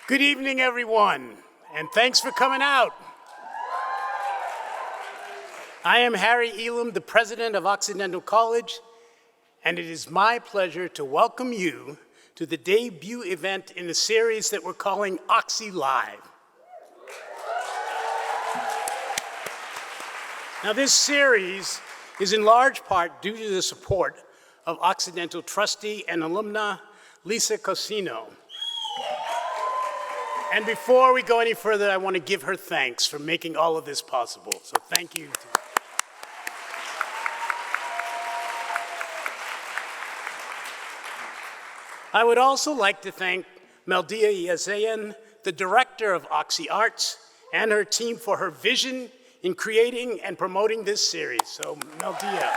Good evening, everyone, and thanks for coming out. I am Harry Elam, the president of Occidental College, and it is my pleasure to welcome you to the debut event in the series that we're calling OXY Live. Now, this series is in large part due to the support of Occidental trustee and alumna Lisa Cosino. And before we go any further, I want to give her thanks for making all of this possible. So thank you. I would also like to thank Meldia Yazayan, the director of OXY Arts, and her team for her vision in creating and promoting this series. So Meldia.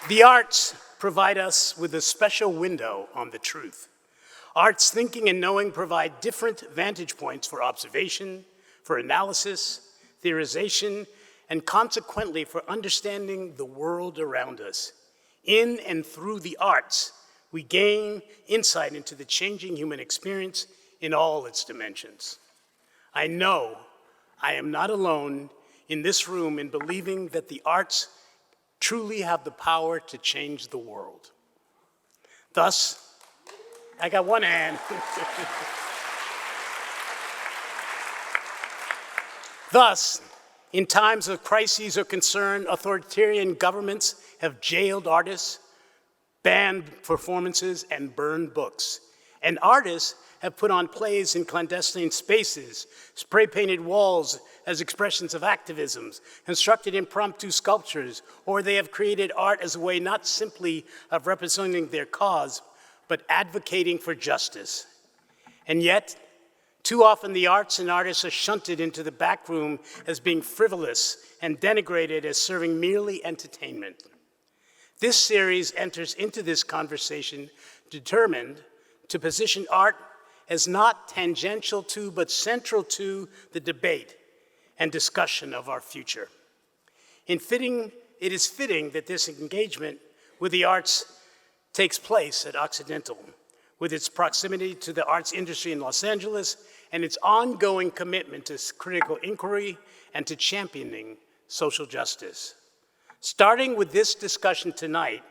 The arts provide us with a special window on the truth. Arts thinking and knowing provide different vantage points for observation, for analysis, theorization, and consequently for understanding the world around us. In and through the arts, we gain insight into the changing human experience in all its dimensions. I know I am not alone in this room in believing that the arts truly have the power to change the world. Thus, I got one hand. Thus, in times of crises or concern, authoritarian governments have jailed artists, banned performances, and burned books. And artists have put on plays in clandestine spaces, spray-painted walls as expressions of activism, constructed impromptu sculptures, or they have created art as a way not simply of representing their cause, but advocating for justice. And yet, too often the arts and artists are shunted into the back room as being frivolous and denigrated as serving merely entertainment. This series enters into this conversation determined to position art as not tangential to, but central to the debate and discussion of our future. It is fitting that this engagement with the arts takes place at Occidental, with its proximity to the arts industry in Los Angeles and its ongoing commitment to critical inquiry and to championing social justice. Starting with this discussion tonight,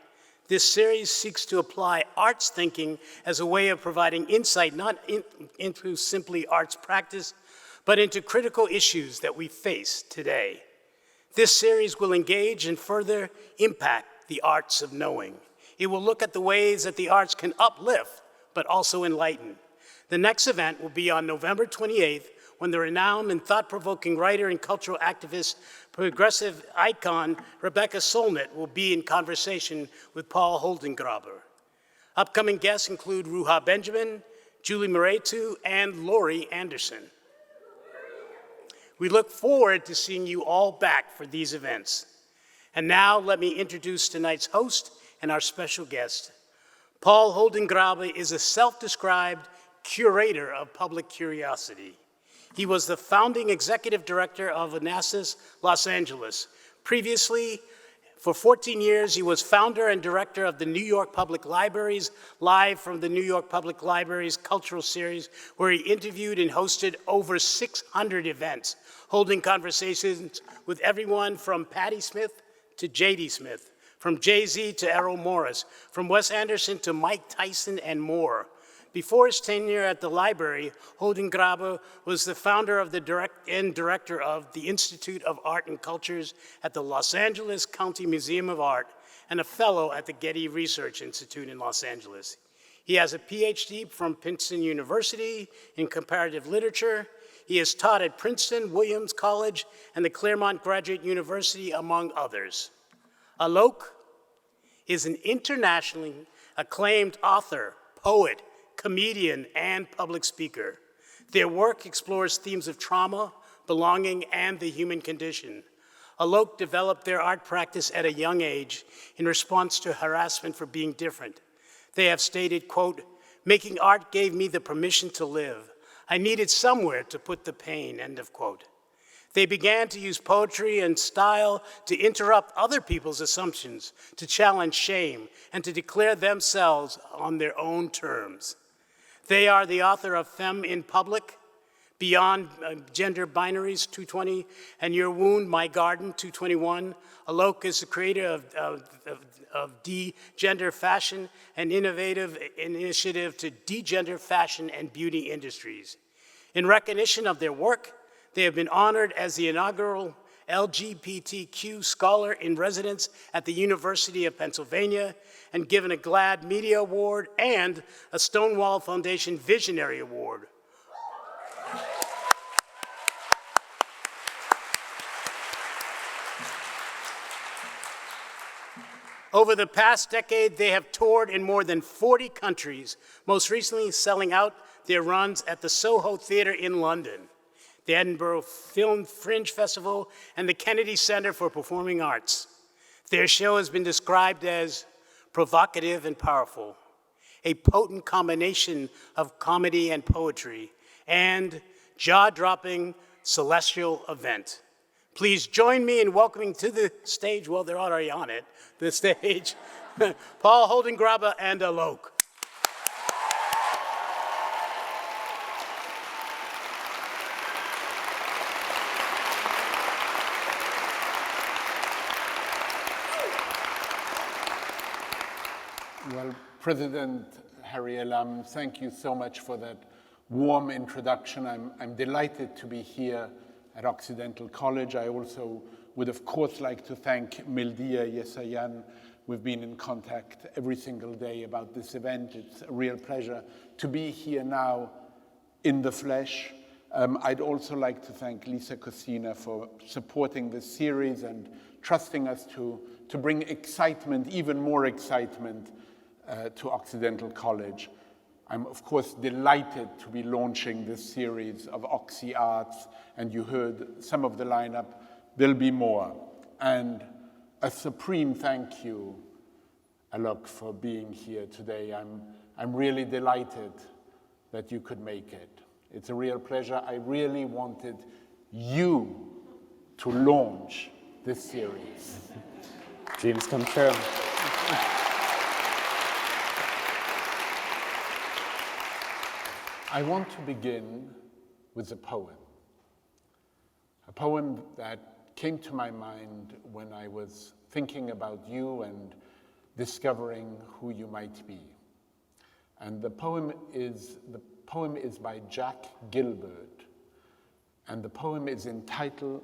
this series seeks to apply arts thinking as a way of providing insight not into simply arts practice, but into critical issues that we face today. This series will engage and further impact the arts of knowing. It will look at the ways that the arts can uplift, but also enlighten. The next event will be on November 28th, when the renowned and thought-provoking writer and cultural activist, progressive icon Rebecca Solnit will be in conversation with Paul Holdengräber. Upcoming guests include Ruha Benjamin, Julie Moretu, and Laurie Anderson. We look forward to seeing you all back for these events. And now let me introduce tonight's host and our special guest. Paul Holdengräber is a self-described curator of public curiosity. He was the founding executive director of Onassis Los Angeles. Previously, for 14 years, he was founder and director of the New York Public Libraries, live from the New York Public Libraries Cultural Series, where he interviewed and hosted over 600 events, holding conversations with everyone from Patti Smith to J.D. Smith, from Jay-Z to Errol Morris, from Wes Anderson to Mike Tyson and more. Before his tenure at the library, Holdengräber was the founder of and director of the Institute of Art and Cultures at the Los Angeles County Museum of Art and a fellow at the Getty Research Institute in Los Angeles. He has a PhD from Princeton University in comparative literature. He has taught at Princeton, Williams College, and the Claremont Graduate University, among others. Alok is an internationally acclaimed author, poet, comedian, and public speaker. Their work explores themes of trauma, belonging, and the human condition. Alok developed their art practice at a young age in response to harassment for being different. They have stated, quote, "Making art gave me the permission to live. I needed somewhere to put the pain," end of quote. They began to use poetry and style to interrupt other people's assumptions, to challenge shame, and to declare themselves on their own terms. They are the author of Femme in Public, Beyond Gender Binaries, 220, and Your Wound, My Garden, 221. Alok is the creator of De-Gender Fashion, an innovative initiative to de-gender fashion and beauty industries. In recognition of their work, they have been honored as the inaugural LGBTQ Scholar in Residence at the University of Pennsylvania and given a GLAAD Media Award and a Stonewall Foundation Visionary Award. Over the past decade, they have toured in more than 40 countries, most recently selling out their runs at the Soho Theatre in London, the Edinburgh Fringe Festival, and the Kennedy Center for Performing Arts. Their show has been described as provocative and powerful, a potent combination of comedy and poetry, and jaw-dropping celestial event. Please join me in welcoming to the stage, well, they're already on it, the stage, Paul Holdengräber and Alok. Well, President Harry Elam, thank you so much for that warm introduction. I'm delighted to be here at Occidental College. I also would, of course, like to thank Mildia Yesayan. We've been in contact every single day about this event. It's a real pleasure to be here now in the flesh. I'd also like to thank Lisa Cosina for supporting this series and trusting us to bring excitement, even more excitement, to Occidental College. I'm, of course, delighted to be launching this series of OXY Arts, and you heard some of the lineup. There'll be more. And a supreme thank you, Alok, for being here today. I'm really delighted that you could make it. It's a real pleasure. I really wanted you to launch this series. Dreams come true. I want to begin with a poem that came to my mind when I was thinking about you and discovering who you might be. And the poem is by Jack Gilbert, and the poem is entitled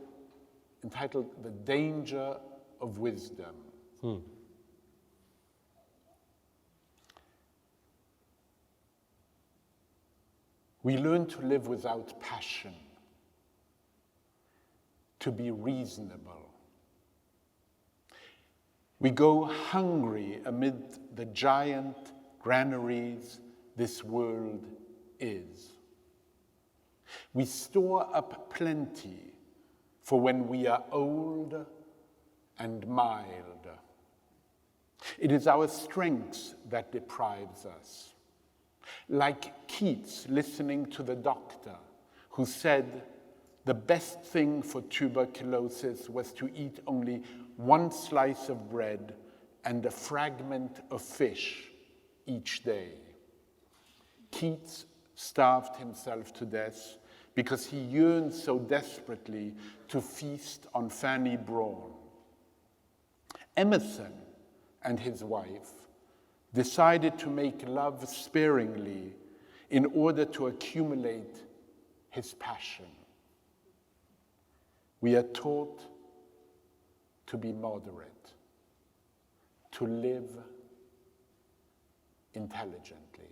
The Danger of Wisdom. We learn to live without passion, to be reasonable. We go hungry amid the giant granaries this world is. We store up plenty for when we are old and mild. It is our strength that deprives us. Like Keats listening to the doctor who said the best thing for tuberculosis was to eat only one slice of bread and a fragment of fish each day. Keats starved himself to death because he yearned so desperately to feast on Fanny Brawne. Emerson and his wife decided to make love sparingly in order to accumulate his passion. We are taught to be moderate, to live intelligently.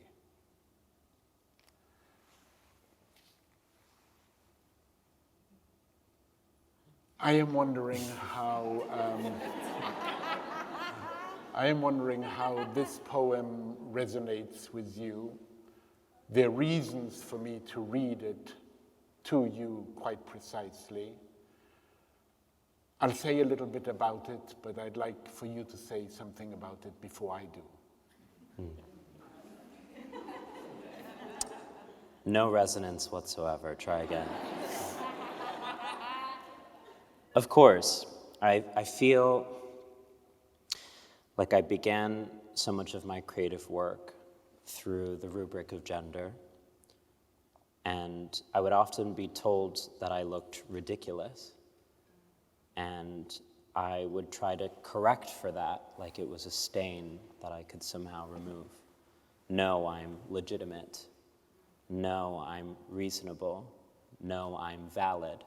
I am wondering how this poem resonates with you. There are reasons for me to read it to you quite precisely. I'll say a little bit about it, but I'd like for you to say something about it before I do. No resonance whatsoever. Try again. Of course, I feel like I began so much of my creative work through the rubric of gender, and I would often be told that I looked ridiculous, and I would try to correct for that like it was a stain that I could somehow remove. No, I'm legitimate. No, I'm reasonable. No, I'm valid.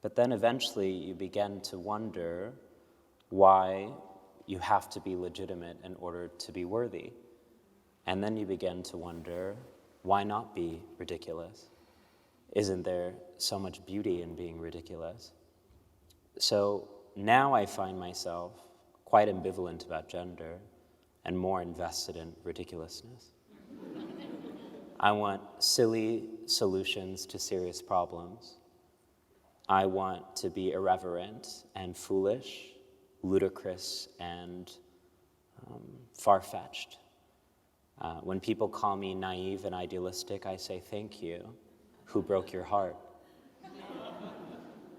But then eventually you begin to wonder why you have to be legitimate in order to be worthy. And then you begin to wonder, why not be ridiculous? Isn't there so much beauty in being ridiculous? So now I find myself quite ambivalent about gender and more invested in ridiculousness. I want silly solutions to serious problems. I want to be irreverent and foolish, ludicrous and far-fetched. When people call me naive and idealistic, I say, thank you. Who broke your heart?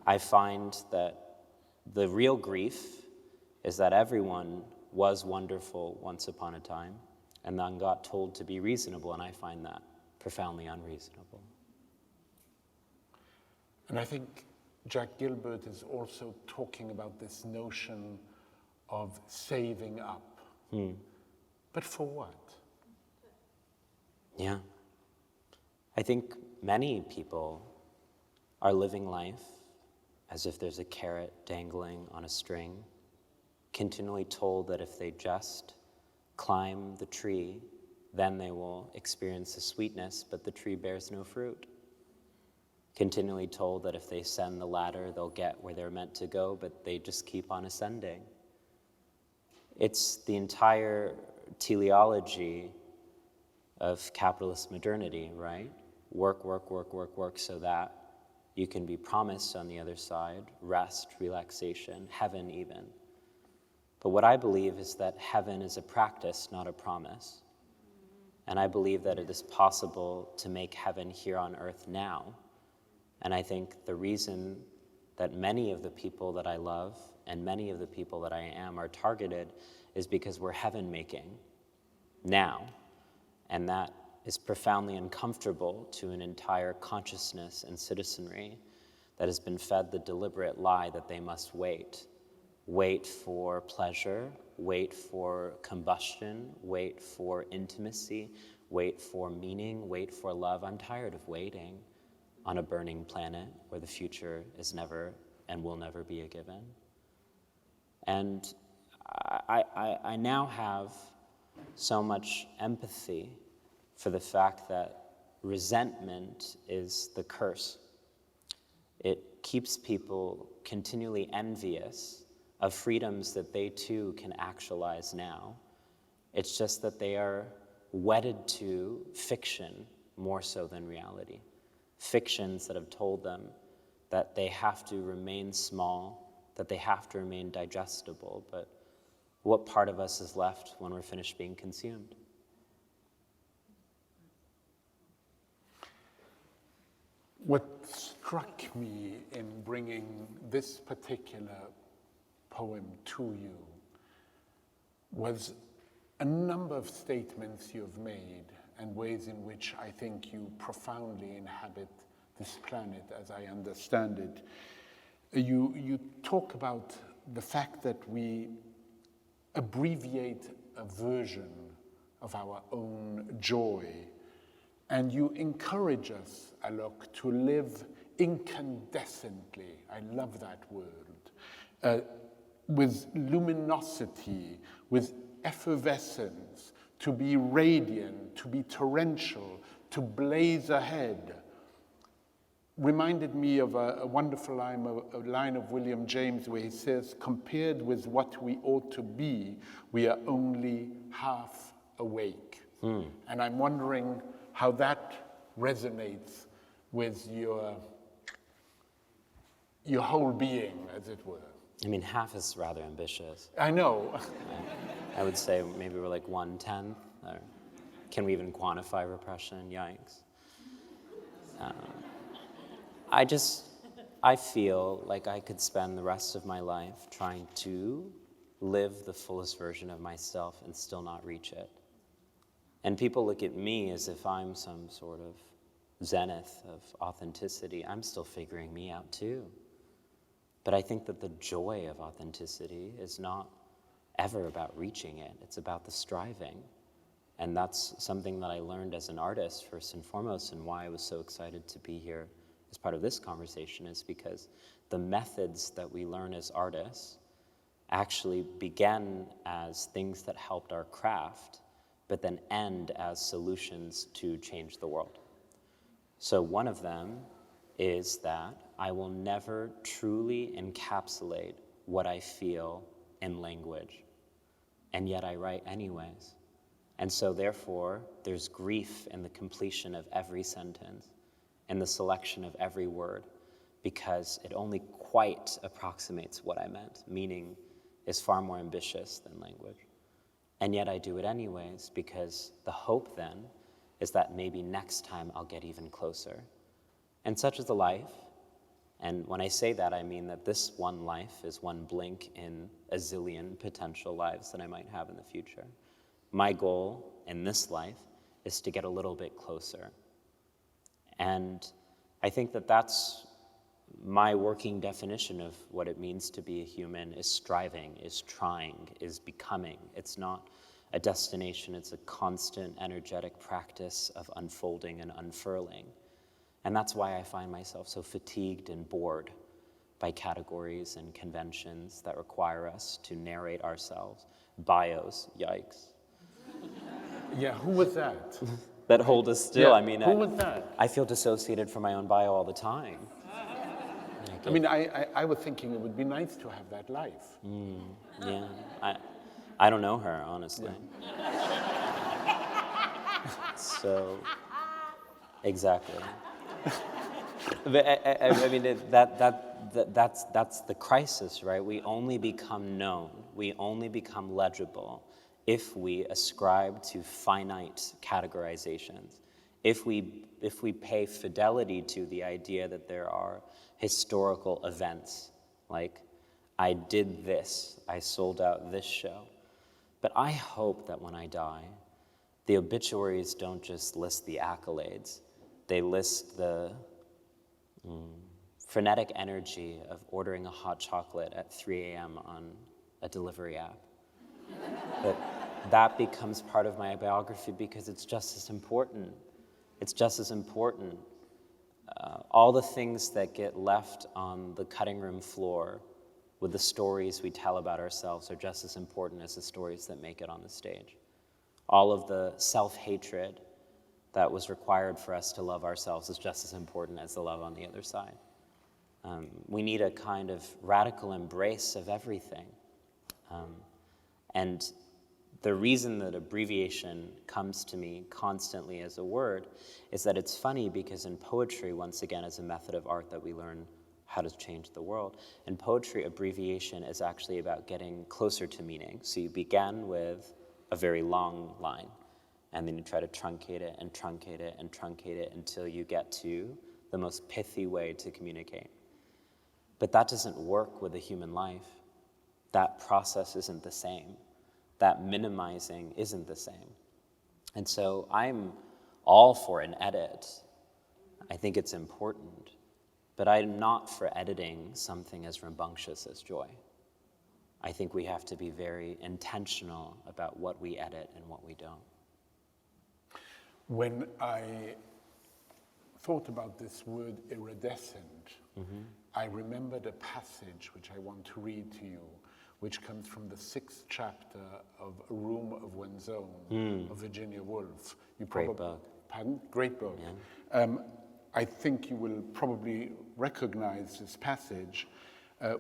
I find that the real grief is that everyone was wonderful once upon a time and then got told to be reasonable, and I find that profoundly unreasonable. And I think Jack Gilbert is also talking about this notion of saving up. But for what? Yeah. I think many people are living life as if there's a carrot dangling on a string, continually told that if they just climb the tree, then they will experience the sweetness, but the tree bears no fruit. Continually told that if they ascend the ladder, they'll get where they're meant to go, but they just keep on ascending. It's the entire teleology of capitalist modernity, right? Work, work, work, work, work, so that you can be promised on the other side rest, relaxation, heaven even. But what I believe is that heaven is a practice, not a promise. And I believe that it is possible to make heaven here on earth now. And I think the reason that many of the people that I love and many of the people that I am are targeted is because we're heaven-making now. And that is profoundly uncomfortable to an entire consciousness and citizenry that has been fed the deliberate lie that they must wait. Wait for pleasure, wait for combustion, wait for intimacy, wait for meaning, wait for love. I'm tired of waiting on a burning planet where the future is never and will never be a given. And I now have so much empathy for the fact that resentment is the curse. It keeps people continually envious of freedoms that they too can actualize now. It's just that they are wedded to fiction more so than reality. Fictions that have told them that they have to remain small, that they have to remain digestible, but what part of us is left when we're finished being consumed? What struck me in bringing this particular poem to you was a number of statements you've made and ways in which I think you profoundly inhabit this planet as I understand it. You talk about the fact that we abbreviate a version of our own joy, and you encourage us, Alok, to live incandescently, I love that word, with luminosity, with effervescence, to be radiant, to be torrential, to blaze ahead. Reminded me of a wonderful line of William James where he says, compared with what we ought to be, we are only half awake. And I'm wondering how that resonates with your whole being, as it were. I mean, half is rather ambitious. I know. I would say maybe we're like 1/10. Or can we even quantify repression? Yikes. I feel like I could spend the rest of my life trying to live the fullest version of myself and still not reach it. And people look at me as if I'm some sort of zenith of authenticity. I'm still figuring me out too. But I think that the joy of authenticity is not ever about reaching it. It's about the striving. And that's something that I learned as an artist, first and foremost, and why I was so excited to be here as part of this conversation is because the methods that we learn as artists actually began as things that helped our craft, but then end as solutions to change the world. So one of them is that I will never truly encapsulate what I feel in language, and yet I write anyways. And so therefore, there's grief in the completion of every sentence and the selection of every word, because it only quite approximates what I meant. Meaning is far more ambitious than language. And yet I do it anyways, because the hope then is that maybe next time I'll get even closer. And such is the life. And when I say that, I mean that this one life is one blink in a zillion potential lives that I might have in the future. My goal in this life is to get a little bit closer. And I think that that's my working definition of what it means to be a human, is striving, is trying, is becoming. It's not a destination, it's a constant energetic practice of unfolding and unfurling. And that's why I find myself so fatigued and bored by categories and conventions that require us to narrate ourselves. Bios, yikes. Yeah, who was that? That hold us still. Yeah, I mean, who was that? I feel dissociated from my own bio all the time. I mean, I was thinking it would be nice to have that life. Yeah, I don't know her, honestly. So, exactly. But I mean, that's the crisis, right? We only become known, we only become legible if we ascribe to finite categorizations. If we pay fidelity to the idea that there are historical events, like I did this, I sold out this show. But I hope that when I die, the obituaries don't just list the accolades, they list the frenetic energy of ordering a hot chocolate at 3 a.m. on a delivery app. That becomes part of my biography because it's just as important. It's just as important. All the things that get left on the cutting room floor with the stories we tell about ourselves are just as important as the stories that make it on the stage. All of the self-hatred that was required for us to love ourselves is just as important as the love on the other side. We need a kind of radical embrace of everything. And the reason that abbreviation comes to me constantly as a word is that it's funny because in poetry, once again, as a method of art that we learn how to change the world, in poetry, abbreviation is actually about getting closer to meaning. So you begin with a very long line, and then you try to truncate it and truncate it and truncate it until you get to the most pithy way to communicate. But that doesn't work with a human life. That process isn't the same. That minimizing isn't the same. And so I'm all for an edit. I think it's important. But I'm not for editing something as rambunctious as joy. I think we have to be very intentional about what we edit and what we don't. When I thought about this word iridescent, I remembered a passage which I want to read to you, which comes from the 6th chapter of A Room of One's Own of Virginia Woolf. Great book. Pardon? Great book. Yeah. I think you will probably recognize this passage.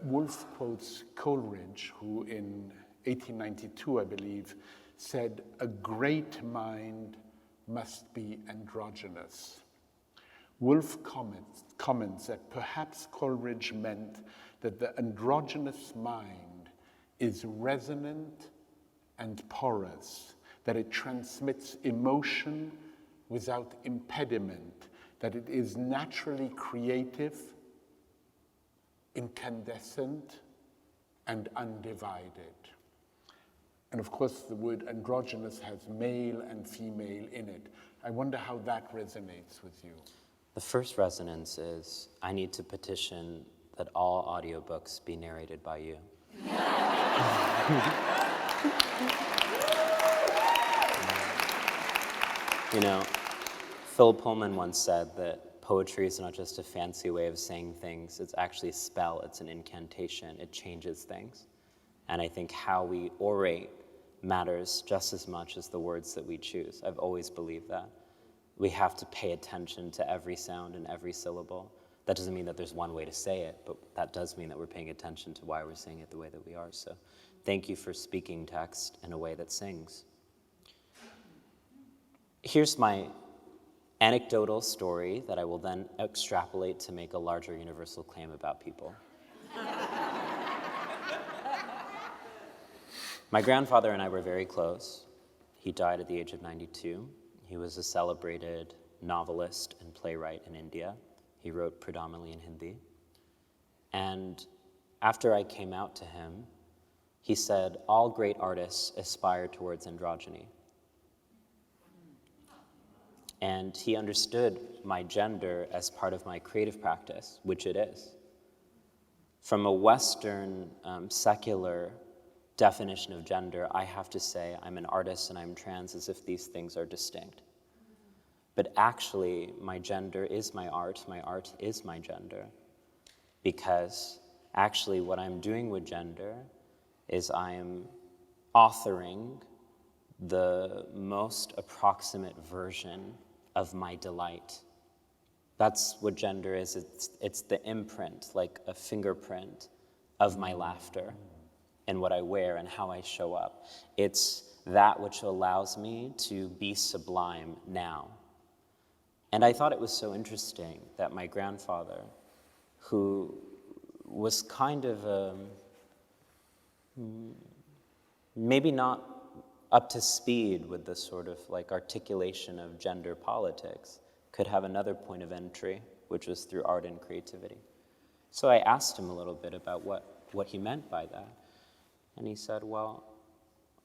Woolf quotes Coleridge, who in 1892, I believe, said, "A great mind must be androgynous." Woolf comments that perhaps Coleridge meant that the androgynous mind is resonant and porous, that it transmits emotion without impediment, that it is naturally creative incandescent and undivided. And of course, the word androgynous has male and female in it. I wonder how that resonates with you. The first resonance is, I need to petition that all audiobooks be narrated by you. You know, Phil Pullman once said that poetry is not just a fancy way of saying things, it's actually a spell, it's an incantation, it changes things. And I think how we orate matters just as much as the words that we choose. I've always believed that. We have to pay attention to every sound and every syllable. That doesn't mean that there's one way to say it, but that does mean that we're paying attention to why we're saying it the way that we are. So thank you for speaking text in a way that sings. Here's my anecdotal story that I will then extrapolate to make a larger universal claim about people. My grandfather and I were very close. He died at the age of 92. He was a celebrated novelist and playwright in India. He wrote predominantly in Hindi. And after I came out to him, he said, all great artists aspire towards androgyny. And he understood my gender as part of my creative practice, which it is. From a Western, secular definition of gender, I have to say I'm an artist and I'm trans as if these things are distinct. But actually, my gender is my art is my gender. Because actually what I'm doing with gender is I am authoring the most approximate version of my delight. That's what gender is. It's the imprint, like a fingerprint of my laughter and what I wear and how I show up. It's that which allows me to be sublime now. And I thought it was so interesting that my grandfather, who was kind of maybe not up to speed with the sort of like articulation of gender politics, could have another point of entry, which was through art and creativity. So I asked him a little bit about what he meant by that. And he said, well,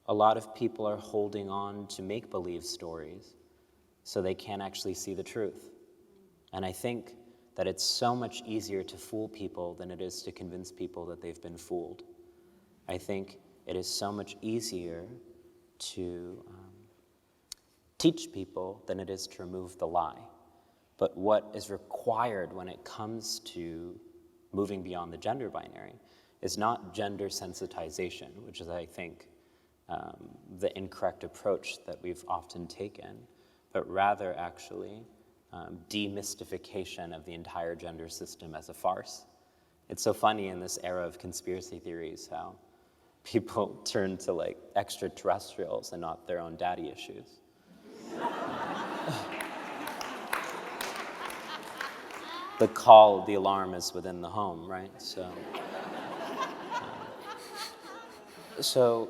a lot of people are holding on to make-believe stories so they can't actually see the truth. And I think that it's so much easier to fool people than it is to convince people that they've been fooled. I think it is so much easier to teach people than it is to remove the lie. But what is required when it comes to moving beyond the gender binary is not gender sensitization, which is, I think, the incorrect approach that we've often taken, but rather actually demystification of the entire gender system as a farce. It's so funny in this era of conspiracy theories how people turn to like extraterrestrials and not their own daddy issues. The alarm is within the home, right? So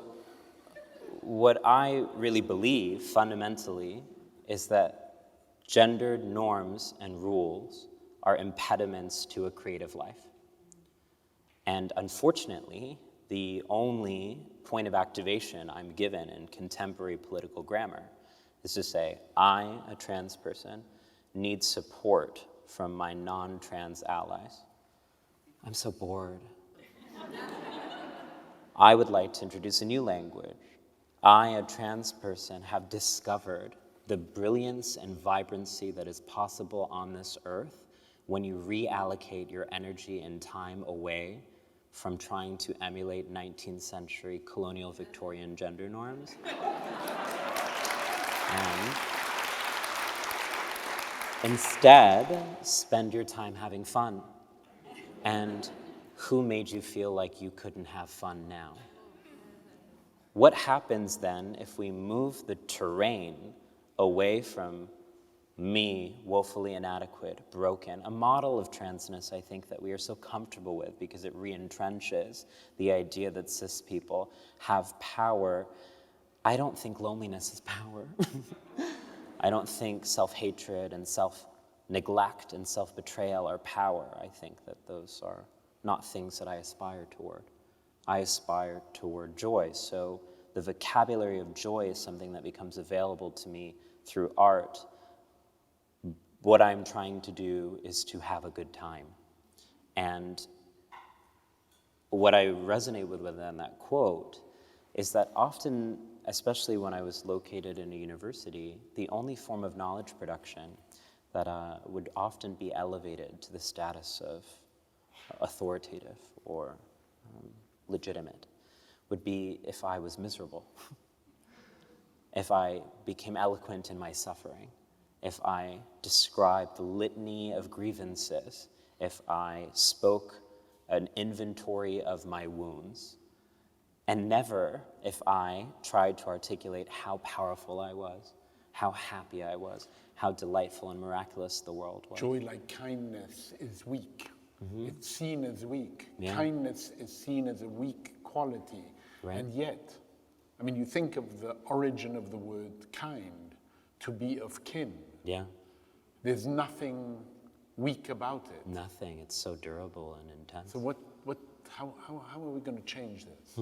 what I really believe fundamentally is that gendered norms and rules are impediments to a creative life. And unfortunately, the only point of activation I'm given in contemporary political grammar is to say, I, a trans person, need support from my non-trans allies. I'm so bored. I would like to introduce a new language. I, a trans person, have discovered the brilliance and vibrancy that is possible on this earth when you reallocate your energy and time away from trying to emulate 19th century colonial Victorian gender norms. And instead, spend your time having fun. And who made you feel like you couldn't have fun now? What happens then if we move the terrain away from me, woefully inadequate, broken, a model of transness I think that we are so comfortable with because it re-entrenches the idea that cis people have power. I don't think loneliness is power. I don't think self-hatred and self-neglect and self-betrayal are power. I think that those are not things that I aspire toward. I aspire toward joy. So the vocabulary of joy is something that becomes available to me through art. What I'm trying to do is to have a good time. And what I resonate with within that quote is that often, especially when I was located in a university, the only form of knowledge production that would often be elevated to the status of authoritative or legitimate would be if I was miserable, if I became eloquent in my suffering, if I described the litany of grievances, if I spoke an inventory of my wounds, and never if I tried to articulate how powerful I was, how happy I was, how delightful and miraculous the world was. Joy, like kindness, is weak. It's seen as weak. Yeah. Kindness is seen as a weak quality. Right. And yet, I mean, you think of the origin of the word kind, to be of kin. Yeah, There's nothing weak about it. nothing. It's so durable and intense. So how are we going to change this?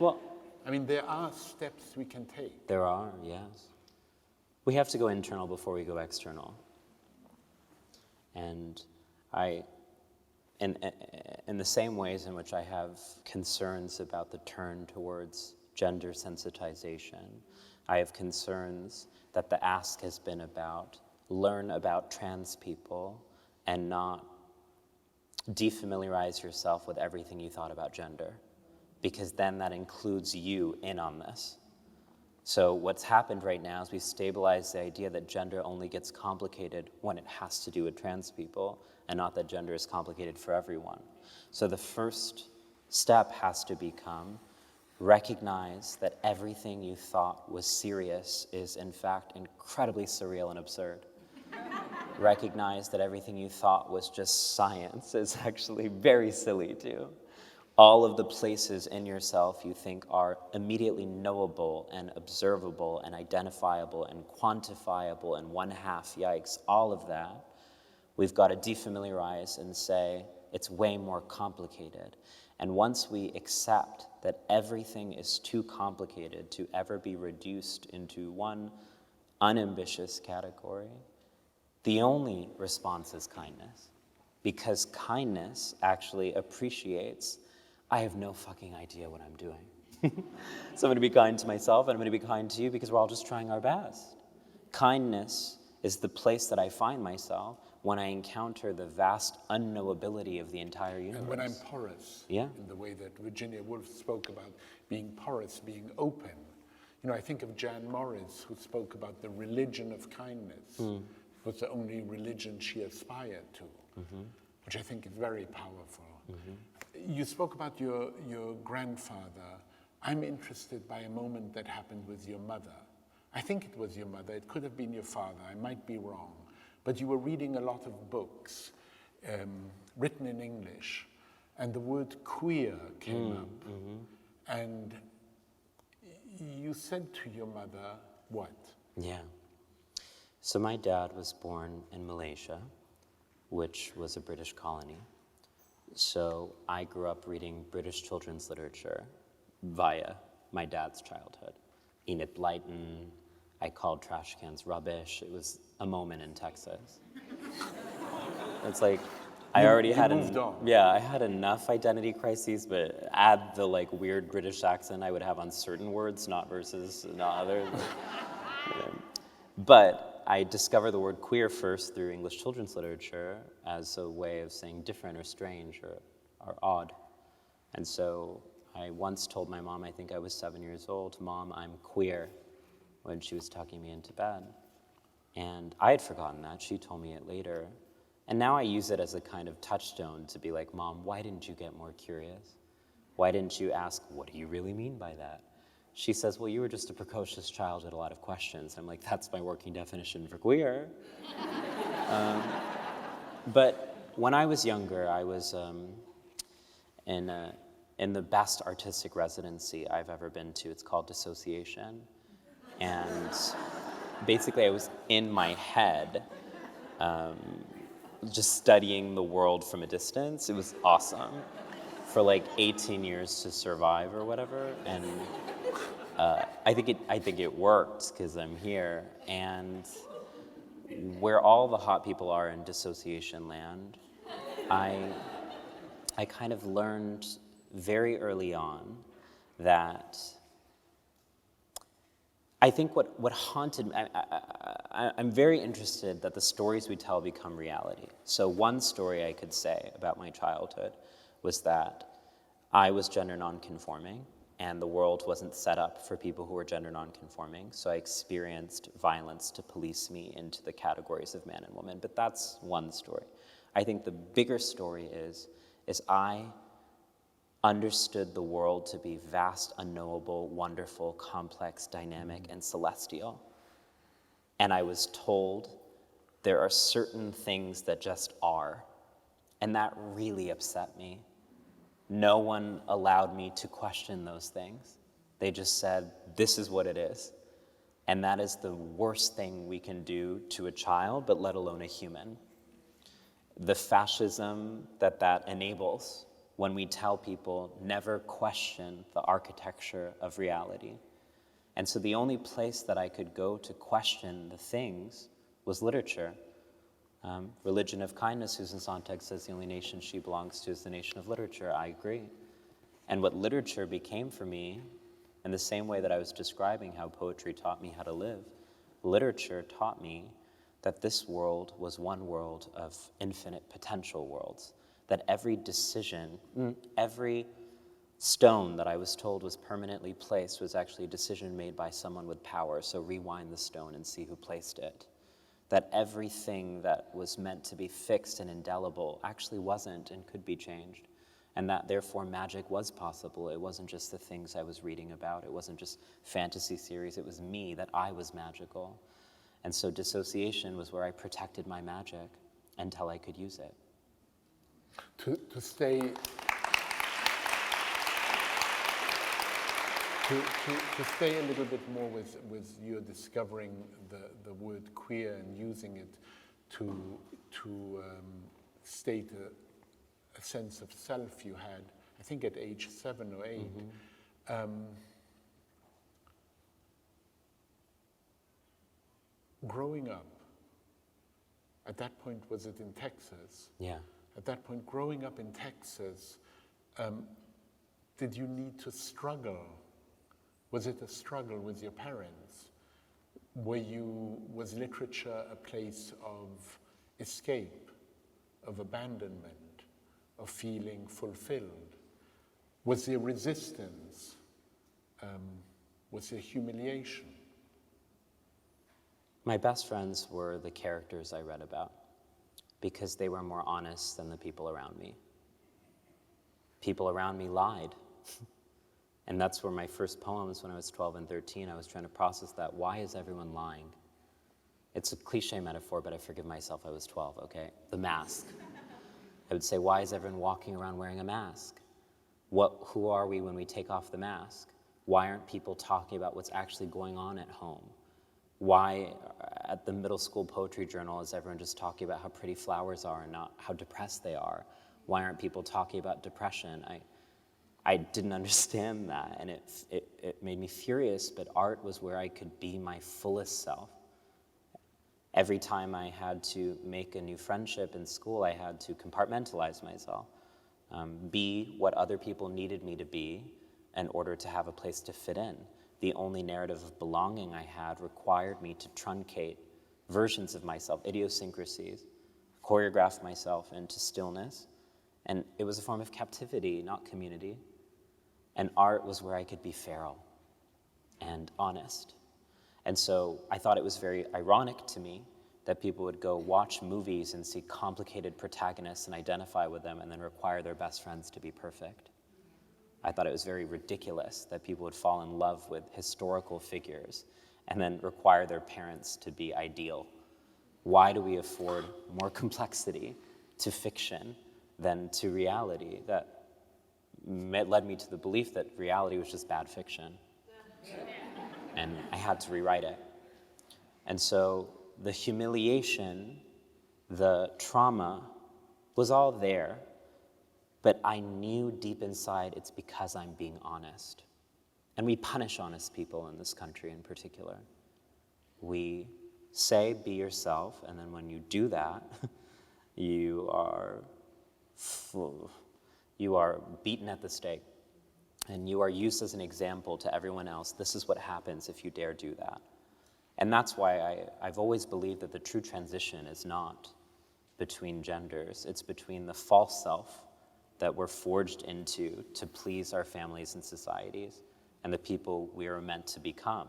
Well, I mean, there are steps we can take. there are, yes. We have to go internal before we go external. And in the same ways in which I have concerns about the turn towards gender sensitization, I have concerns that the ask has been about learn about trans people and not defamiliarize yourself with everything you thought about gender, because then that includes you in on this. So what's happened right now is we've stabilized the idea that gender only gets complicated when it has to do with trans people, and not that gender is complicated for everyone. So the first step has to become recognize that everything you thought was serious is in fact incredibly surreal and absurd. Recognize that everything you thought was just science is actually very silly too. All of the places in yourself you think are immediately knowable and observable and identifiable and quantifiable and 1/2 yikes, all of that, we've got to defamiliarize and say it's way more complicated. And once we accept that everything is too complicated to ever be reduced into one unambitious category, the only response is kindness. Because kindness actually appreciates, I have no fucking idea what I'm doing. So I'm going to be kind to myself, and I'm going to be kind to you because we're all just trying our best. Kindness is the place that I find myself when I encounter the vast unknowability of the entire universe. And when I'm porous, Yeah. in the way that Virginia Woolf spoke about being porous, being open. You know, I think of Jan Morris, who spoke about the religion of kindness. It was the only religion she aspired to, which I think is very powerful. You spoke about your grandfather. I'm interested by a moment that happened with your mother. I think it was your mother. It could have been your father. I might be wrong. But you were reading a lot of books written in English, and the word queer came up. And you said to your mother, what? Yeah. So my dad was born in Malaysia, which was a British colony. So I grew up reading British children's literature via my dad's childhood. Enid Blyton, I called trash cans rubbish. It was a moment in Texas. It's like, I already had moved on. Yeah, I had enough identity crises, but add the like weird British accent I would have on certain words, not versus not others. But I discovered the word queer first through English children's literature as a way of saying different or strange or odd. And so I once told my mom, I think I was 7 years old, Mom, I'm queer, when she was tucking me into bed. And I had forgotten that. She told me it later. And now I use it as a kind of touchstone to be like, Mom, why didn't you get more curious? Why didn't you ask, what do you really mean by that? She says, well, you were just a precocious child who had a lot of questions. I'm like, that's my working definition for queer. But when I was younger, I was in the best artistic residency I've ever been to. It's called Dissociation. And basically I was in my head just studying the world from a distance. It was awesome for like 18 years to survive or whatever. And I think it worked because I'm here. And where all the hot people are in dissociation land, I kind of learned very early on that I think what haunted me, I'm very interested that the stories we tell become reality. So one story I could say about my childhood was that I was gender nonconforming and the world wasn't set up for people who were gender nonconforming, so I experienced violence to police me into the categories of man and woman, but that's one story. I think the bigger story is I understood the world to be vast, unknowable, wonderful, complex, dynamic, and celestial. And I was told there are certain things that just are. And that really upset me. No one allowed me to question those things. They just said, this is what it is. And that is the worst thing we can do to a child, but let alone a human. The fascism that enables when we tell people never question the architecture of reality. And so the only place that I could go to question the things was literature. Religion of Kindness, Susan Sontag says the only nation she belongs to is the nation of literature. I agree. And what literature became for me, in the same way that I was describing how poetry taught me how to live, literature taught me that this world was one world of infinite potential worlds, that every decision, every stone that I was told was permanently placed was actually a decision made by someone with power, so rewind the stone and see who placed it. That everything that was meant to be fixed and indelible actually wasn't and could be changed, and that therefore magic was possible. It wasn't just the things I was reading about, it wasn't just fantasy series, it was me, that I was magical. And so dissociation was where I protected my magic until I could use it. To stay a little bit more with your discovering the word queer and using it to state a sense of self you had, I think at age 7 or 8. Growing up, at that point, was it in Texas? Yeah. At that point, growing up in Texas, did you need to struggle? Was it a struggle with your parents? Was literature a place of escape, of abandonment, of feeling fulfilled? Was there resistance? Was there humiliation? My best friends were the characters I read about, because they were more honest than the people around me. People around me lied. And that's where my first poems, when I was 12 and 13, I was trying to process that. Why is everyone lying? It's a cliche metaphor, but I forgive myself, I was 12, okay? The mask. I would say, why is everyone walking around wearing a mask? Who are we when we take off the mask? Why aren't people talking about what's actually going on at home? Why, at the middle school poetry journal, is everyone just talking about how pretty flowers are and not how depressed they are? Why aren't people talking about depression? I didn't understand that, and it made me furious, but art was where I could be my fullest self. Every time I had to make a new friendship in school, I had to compartmentalize myself, be what other people needed me to be in order to have a place to fit in. The only narrative of belonging I had required me to truncate versions of myself, idiosyncrasies, choreograph myself into stillness, and it was a form of captivity, not community. And art was where I could be feral and honest. And so I thought it was very ironic to me that people would go watch movies and see complicated protagonists and identify with them and then require their best friends to be perfect. I thought it was very ridiculous that people would fall in love with historical figures and then require their parents to be ideal. Why do we afford more complexity to fiction than to reality? That led me to the belief that reality was just bad fiction. And I had to rewrite it. And so the humiliation the trauma was all there, but I knew deep inside it's because I'm being honest. And we punish honest people in this country in particular. We say, be yourself, and then when you do that, you are beaten at the stake. And you are used as an example to everyone else. This is what happens if you dare do that. And that's why I've always believed that the true transition is not between genders. It's between the false self that we're forged into to please our families and societies and the people we are meant to become.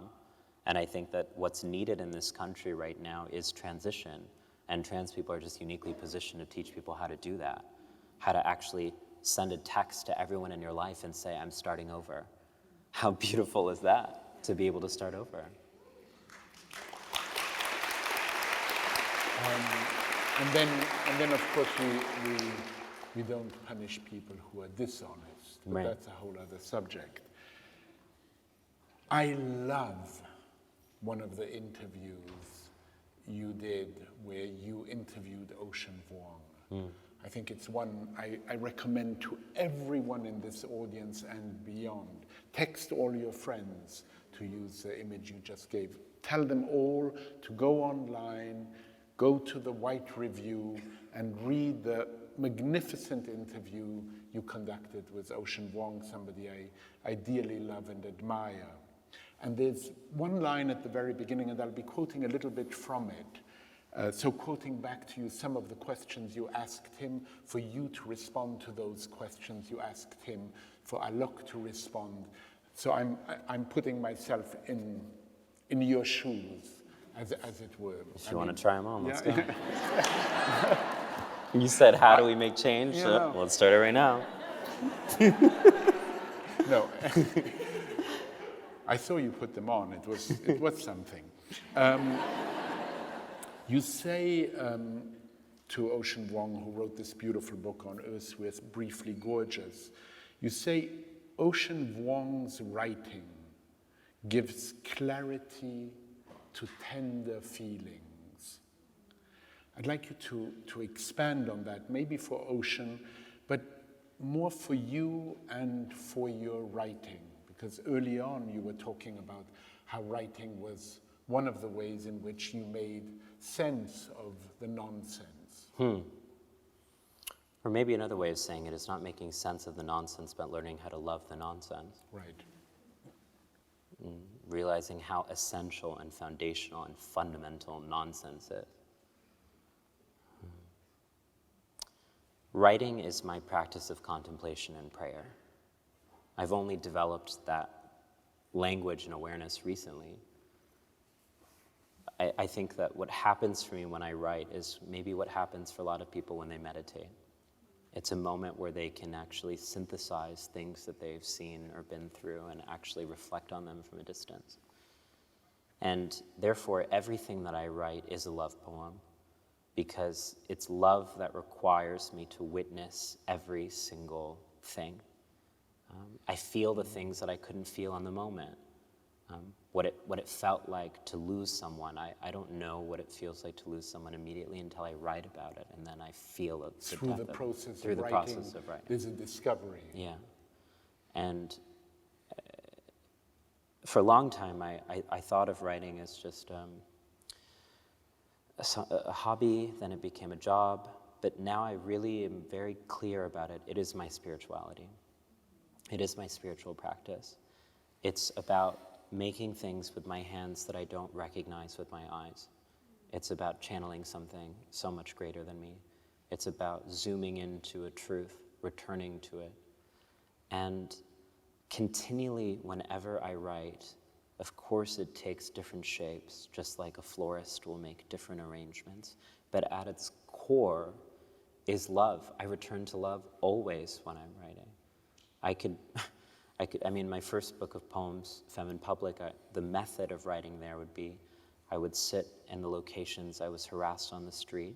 And I think that what's needed in this country right now is transition. And trans people are just uniquely positioned to teach people how to do that, how to actually send a text to everyone in your life and say, I'm starting over. How beautiful is that, to be able to start over? And then of course, we don't punish people who are dishonest, but Right. that's a whole other subject. I love one of the interviews you did where you interviewed Ocean Vuong. I think it's one I recommend to everyone in this audience and beyond. Text all your friends, to use the image you just gave. Tell them all to go online, go to the White Review, and read the magnificent interview you conducted with Ocean Vuong, somebody I dearly love and admire. And there's one line at the very beginning, and I'll be quoting a little bit from it. So quoting back to you some of the questions you asked him, for you to respond to those questions you asked him, for Alok to respond. So I'm putting myself in your shoes, as it were. If you want to try them on, let's go. Yeah. You said, how do we make change? Yeah. So let's start it right now. No. I saw you put them on. It was something. You say to Ocean Vuong, who wrote this beautiful book on Earth, We're Briefly Gorgeous, you say Ocean Vuong's writing gives clarity to tender feelings. I'd like you to expand on that, maybe for Ocean, but more for you and for your writing. Because early on you were talking about how writing was one of the ways in which you made sense of the nonsense. Or maybe another way of saying it is not making sense of the nonsense, but learning how to love the nonsense. Right. Realizing how essential and foundational and fundamental nonsense is. Writing is my practice of contemplation and prayer. I've only developed that language and awareness recently. I think that what happens for me when I write is maybe what happens for a lot of people when they meditate. It's a moment where they can actually synthesize things that they've seen or been through and actually reflect on them from a distance. And therefore, everything that I write is a love poem, because it's love that requires me to witness every single thing. I feel the things that I couldn't feel on the moment. What it felt like to lose someone. I don't know what it feels like to lose someone immediately until I write about it, and then I feel it. Through the process of writing, there's a discovery. Yeah. And for a long time, I thought of writing as just a hobby, then it became a job, but now I really am very clear about it. It is my spirituality. It is my spiritual practice. It's about making things with my hands that I don't recognize with my eyes. It's about channeling something so much greater than me. It's about zooming into a truth, returning to it. And continually, whenever I write, of course it takes different shapes, just like a florist will make different arrangements. But at its core is love. I return to love always when I'm writing. I mean, my first book of poems, Femme in Public, the method of writing there would be, I would sit in the locations I was harassed on the street,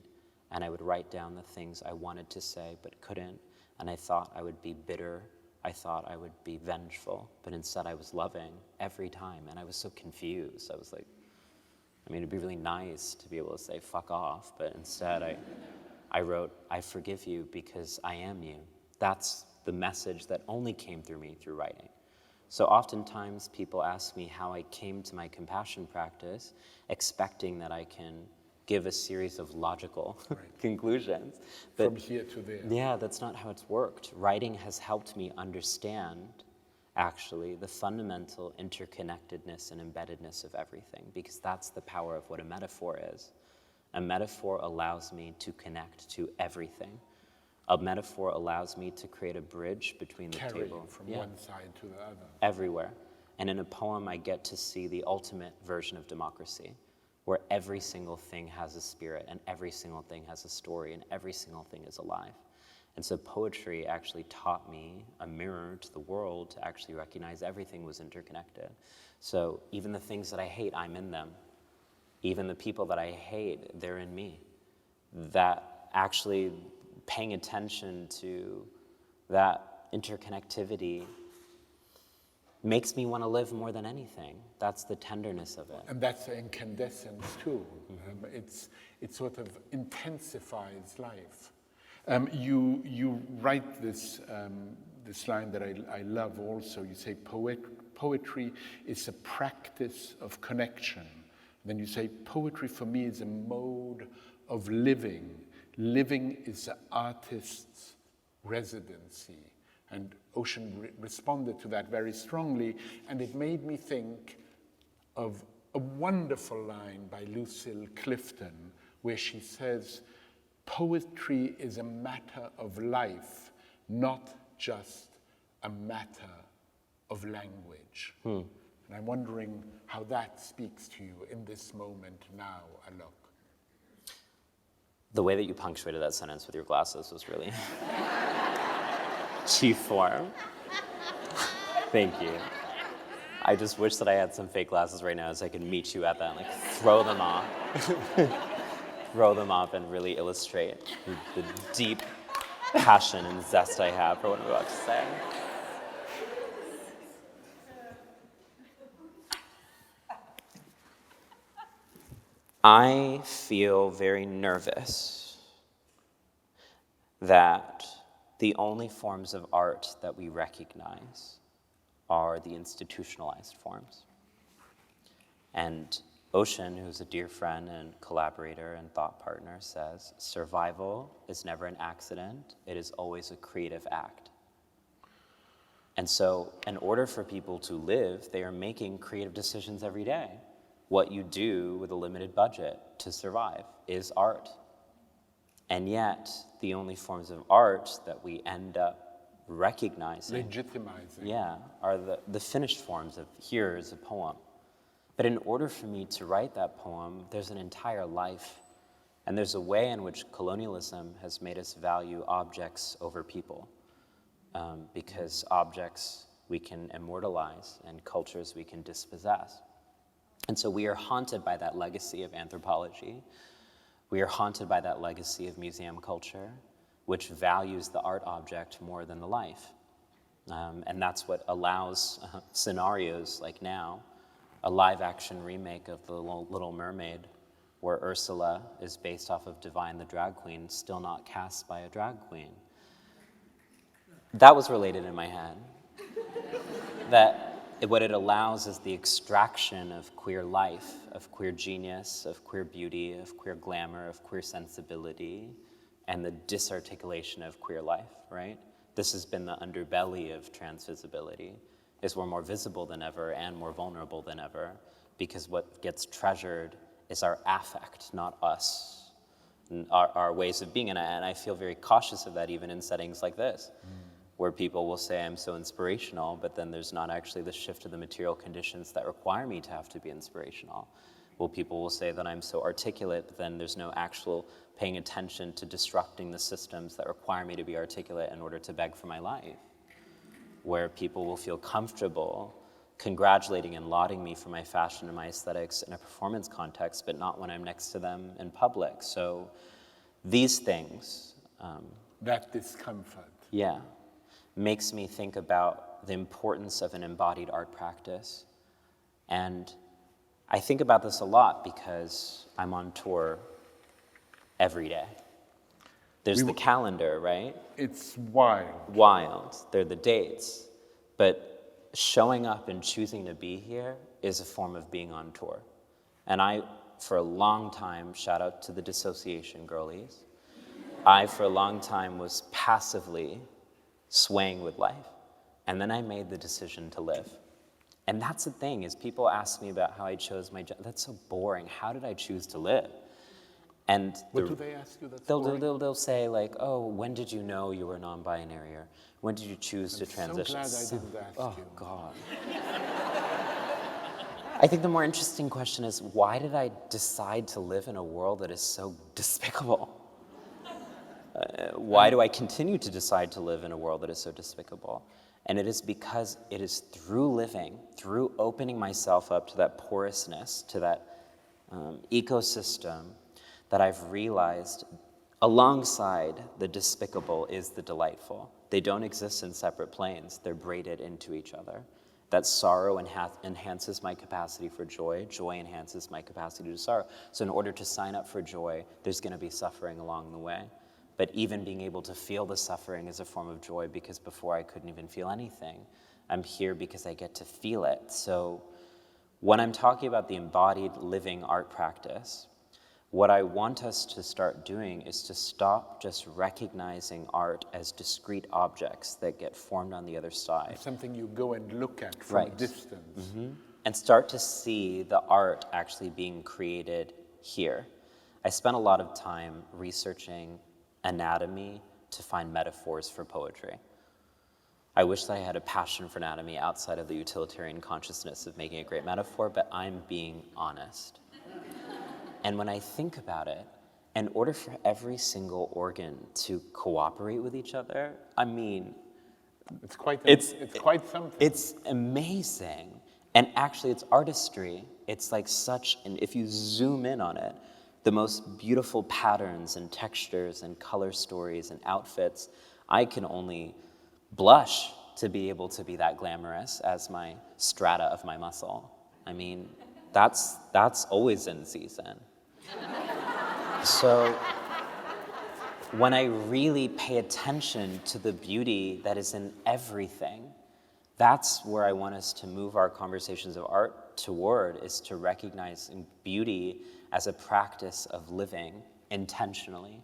and I would write down the things I wanted to say but couldn't, and I thought I would be bitter, I thought I would be vengeful, but instead I was loving every time, and I was so confused. I was like, I mean, it'd be really nice to be able to say, fuck off, but instead I wrote, I forgive you because I am you. That's the message that only came through me through writing. So oftentimes people ask me how I came to my compassion practice, expecting that I can give a series of logical conclusions. But from here to there. yeah, that's not how it's worked. Writing has helped me understand, actually, the fundamental interconnectedness and embeddedness of everything, because that's the power of what a metaphor is. A metaphor allows me to connect to everything. A metaphor allows me to create a bridge between the table. From one side to the other. Everywhere. And in a poem, I get to see the ultimate version of democracy, where every single thing has a spirit, and every single thing has a story, and every single thing is alive. And so poetry actually taught me a mirror to the world to actually recognize everything was interconnected. So even the things that I hate, I'm in them. Even the people that I hate, they're in me. That actually paying attention to that interconnectivity makes me want to live more than anything. That's the tenderness of it. And that's the incandescence too. It sort of intensifies life. You write this line that I love also. You say poetry is a practice of connection. Then you say poetry for me is a mode of living. Living is the artist's residency. And Ocean responded to that very strongly, and it made me think of a wonderful line by Lucille Clifton, where she says, poetry is a matter of life, not just a matter of language. And I'm wondering how that speaks to you in this moment now, Alok. The way that you punctuated that sentence with your glasses was really chief form. Thank you. I just wish that I had some fake glasses right now so I could meet you at that and like throw them off. Throw them off and really illustrate the deep passion and zest I have for what I'm about to say. I feel very nervous that the only forms of art that we recognize are the institutionalized forms. And Ocean, who's a dear friend and collaborator and thought partner, says, survival is never an accident, it is always a creative act. And so in order for people to live, they are making creative decisions every day. What you do with a limited budget to survive is art. And yet, the only forms of art that we end up recognizing, legitimizing, are the finished forms of here is a poem. But in order for me to write that poem, there's an entire life. And there's a way in which colonialism has made us value objects over people. Because objects we can immortalize and cultures we can dispossess. And so we are haunted by that legacy of anthropology. We are haunted by that legacy of museum culture, which values the art object more than the life. And that's what allows scenarios like now, a live-action remake of The Little Mermaid, where Ursula is based off of Divine the Drag Queen, still not cast by a drag queen. That was related in my head. That what it allows is the extraction of queer life, of queer genius, of queer beauty, of queer glamour, of queer sensibility, and the disarticulation of queer life, right? This has been the underbelly of transvisibility, is we're more visible than ever and more vulnerable than ever, because what gets treasured is our affect, not us, and our ways of being. And I feel very cautious of that even in settings like this. Where people will say I'm so inspirational, but then there's not actually the shift of the material conditions that require me to have to be inspirational. Well, people will say that I'm so articulate, but then there's no actual paying attention to disrupting the systems that require me to be articulate in order to beg for my life. Where people will feel comfortable congratulating and lauding me for my fashion and my aesthetics in a performance context, but not when I'm next to them in public. So these things... that discomfort. Yeah. Makes me think about the importance of an embodied art practice. And I think about this a lot because I'm on tour every day. There's the calendar, right? It's wild. Wild. They're the dates. But showing up and choosing to be here is a form of being on tour. And I, for a long time, shout out to the dissociation girlies, I, for a long time, was passively swaying with life. And then I made the decision to live. And that's the thing, is people ask me about how I chose my job. That's so boring. How did I choose to live? And What do they ask you that's they'll, boring? they'll say, like, oh, when did you know you were non-binary? Or when did you choose to transition? So glad I didn't ask oh, you. God. I think the more interesting question is, why did I decide to live in a world that is so despicable? Why do I continue to decide to live in a world that is so despicable? And it is because it is through living, through opening myself up to that porousness, to that ecosystem, that I've realized alongside the despicable is the delightful. They don't exist in separate planes. They're braided into each other. That sorrow enhances my capacity for joy. Joy enhances my capacity to sorrow. So in order to sign up for joy, there's going to be suffering along the way. But even being able to feel the suffering is a form of joy, because before I couldn't even feel anything. I'm here because I get to feel it. So when I'm talking about the embodied living art practice, what I want us to start doing is to stop just recognizing art as discrete objects that get formed on the other side. Something you go and look at from a distance. Mm-hmm. And start to see the art actually being created here. I spent a lot of time researching anatomy to find metaphors for poetry. I wish that I had a passion for anatomy outside of the utilitarian consciousness of making a great metaphor, but I'm being honest. And when I think about it, in order for every single organ to cooperate with each other, I mean, it's quite something. It's amazing. And actually, it's artistry. It's like such, and if you zoom in on it, the most beautiful patterns and textures and color stories and outfits, I can only blush to be able to be that glamorous as my strata of my muscle. I mean, that's always in season. So when I really pay attention to the beauty that is in everything, that's where I want us to move our conversations of art toward, is to recognize beauty as a practice of living intentionally,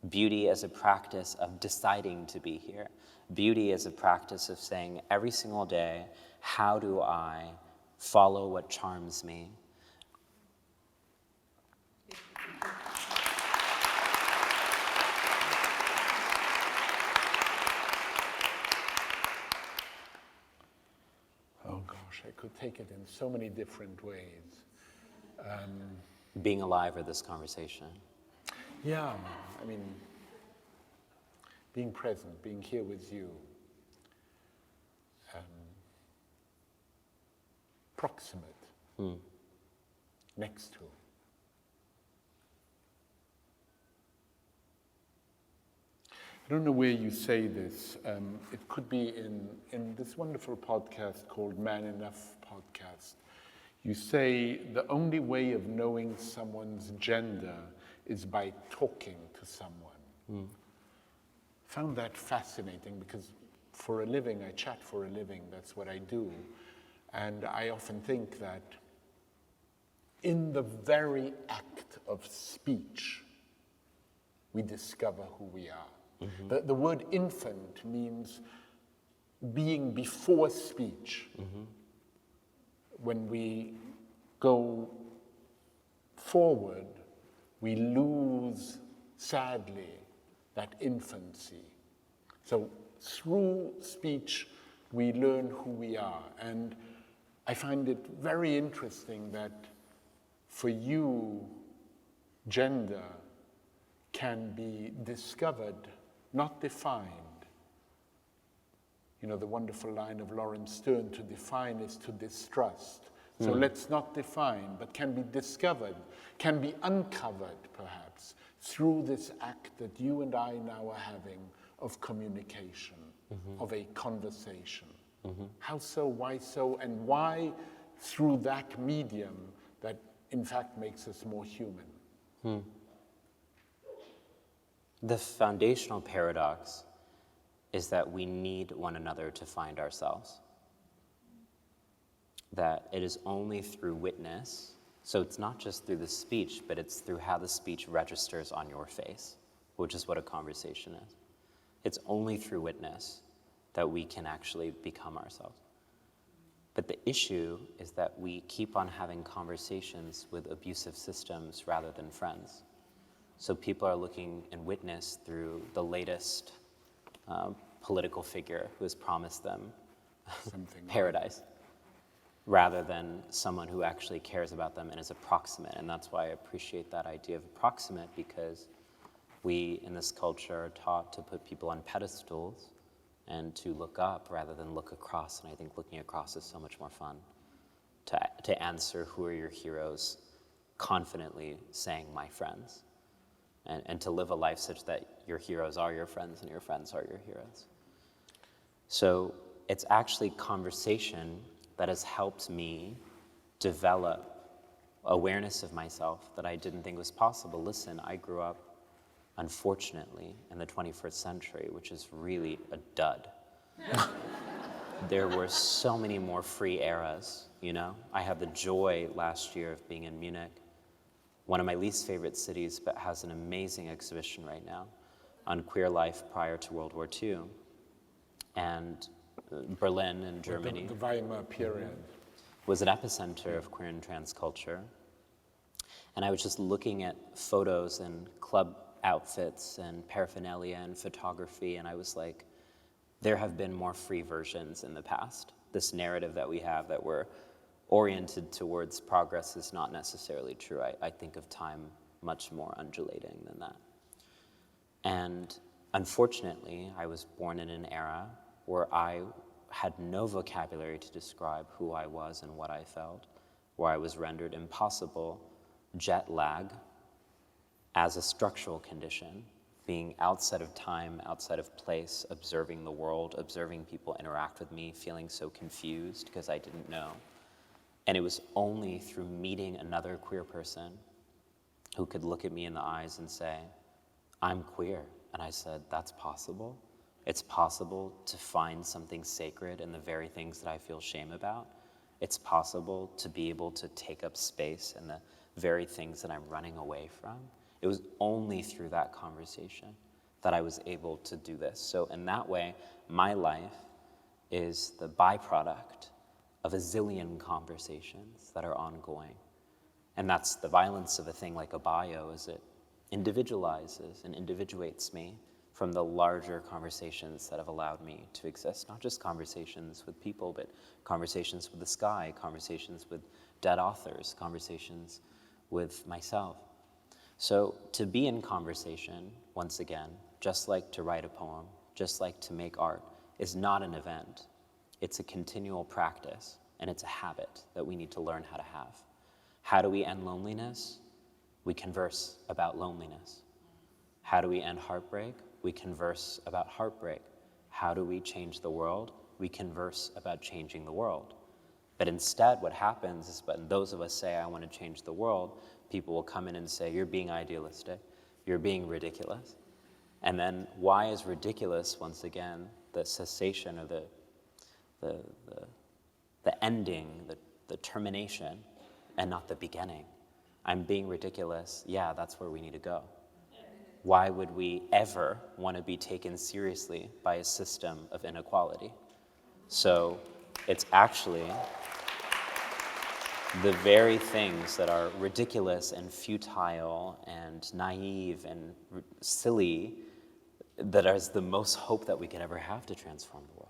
beauty as a practice of deciding to be here, beauty as a practice of saying every single day, how do I follow what charms me? Oh gosh, I could take it in so many different ways. Being alive or this conversation? Yeah, I mean, being present, being here with you. Proximate. Next to. I don't know where you say this. It could be in this wonderful podcast called Man Enough Podcast. You say the only way of knowing someone's gender is by talking to someone. Found that fascinating because for a living, I chat for a living, that's what I do. And I often think that in the very act of speech, we discover who we are. Mm-hmm. The word infant means being before speech. Mm-hmm. When we go forward, we lose, sadly, that infancy. So through speech, we learn who we are. And I find it very interesting that for you, gender can be discovered, not defined. You know, the wonderful line of Lawrence Stern, to define is to distrust. So let's not define, but can be discovered, can be uncovered, perhaps, through this act that you and I now are having of communication, of a conversation. How so, why so, and why through that medium that in fact makes us more human. The foundational paradox is that we need one another to find ourselves. That it is only through witness, so it's not just through the speech, but it's through how the speech registers on your face, which is what a conversation is. It's only through witness that we can actually become ourselves. But the issue is that we keep on having conversations with abusive systems rather than friends. So people are looking and witness through the latest political figure who has promised them paradise, rather than someone who actually cares about them and is approximate. And that's why I appreciate that idea of approximate, because we in this culture are taught to put people on pedestals and to look up rather than look across. And I think looking across is so much more fun, to answer who are your heroes, confidently saying my friends, and to live a life such that your heroes are your friends and your friends are your heroes. So it's actually conversation that has helped me develop awareness of myself that I didn't think was possible. Listen, I grew up, unfortunately, in the 21st century, which is really a dud. There were so many more free eras, you know? I had the joy last year of being in Munich, one of my least favorite cities, but has an amazing exhibition right now on queer life prior to World War II. And Berlin in Germany. The Weimar period. Was an epicenter of queer and trans culture. And I was just looking at photos and club outfits and paraphernalia and photography, and I was like, there have been more free versions in the past. This narrative that we have that we're oriented towards progress is not necessarily true. I think of time much more undulating than that. And unfortunately, I was born in an era where I had no vocabulary to describe who I was and what I felt, where I was rendered impossible jet lag as a structural condition, being outside of time, outside of place, observing the world, observing people interact with me, feeling so confused because I didn't know. And it was only through meeting another queer person who could look at me in the eyes and say, I'm queer. And I said, that's possible. It's possible to find something sacred in the very things that I feel shame about. It's possible to be able to take up space in the very things that I'm running away from. It was only through that conversation that I was able to do this. So in that way, my life is the byproduct of a zillion conversations that are ongoing. And that's the violence of a thing like a bio, is it individualizes and individuates me from the larger conversations that have allowed me to exist. Not just conversations with people, but conversations with the sky, conversations with dead authors, conversations with myself. So to be in conversation, once again, just like to write a poem, just like to make art, is not an event. It's a continual practice, and it's a habit that we need to learn how to have. How do we end loneliness? We converse about loneliness. How do we end heartbreak? We converse about heartbreak. How do we change the world? We converse about changing the world. But instead, what happens is when those of us say, I want to change the world, people will come in and say, you're being idealistic, you're being ridiculous. And then why is ridiculous, once again, the cessation or the ending, the termination, and not the beginning? I'm being ridiculous, yeah, that's where we need to go. Why would we ever want to be taken seriously by a system of inequality? So it's actually the very things that are ridiculous and futile and naive and silly that is the most hope that we could ever have to transform the world.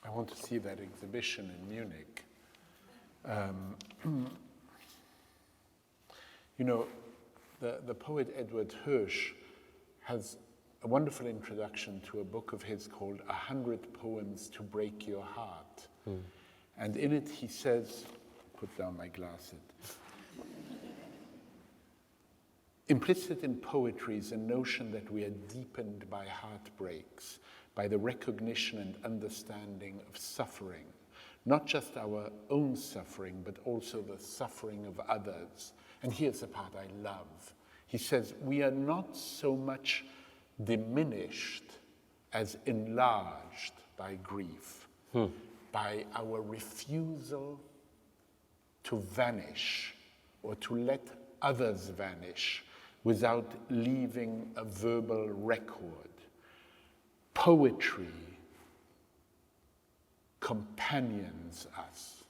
I want to see that exhibition in Munich. You know, the poet Edward Hirsch has a wonderful introduction to a book of his called 100 Poems to Break Your Heart. And in it he says, put down my glasses, implicit in poetry is a notion that we are deepened by heartbreaks, by the recognition and understanding of suffering, not just our own suffering, but also the suffering of others. And here's the part I love. He says, we are not so much diminished as enlarged by grief, by our refusal to vanish or to let others vanish without leaving a verbal record. Poetry companions us.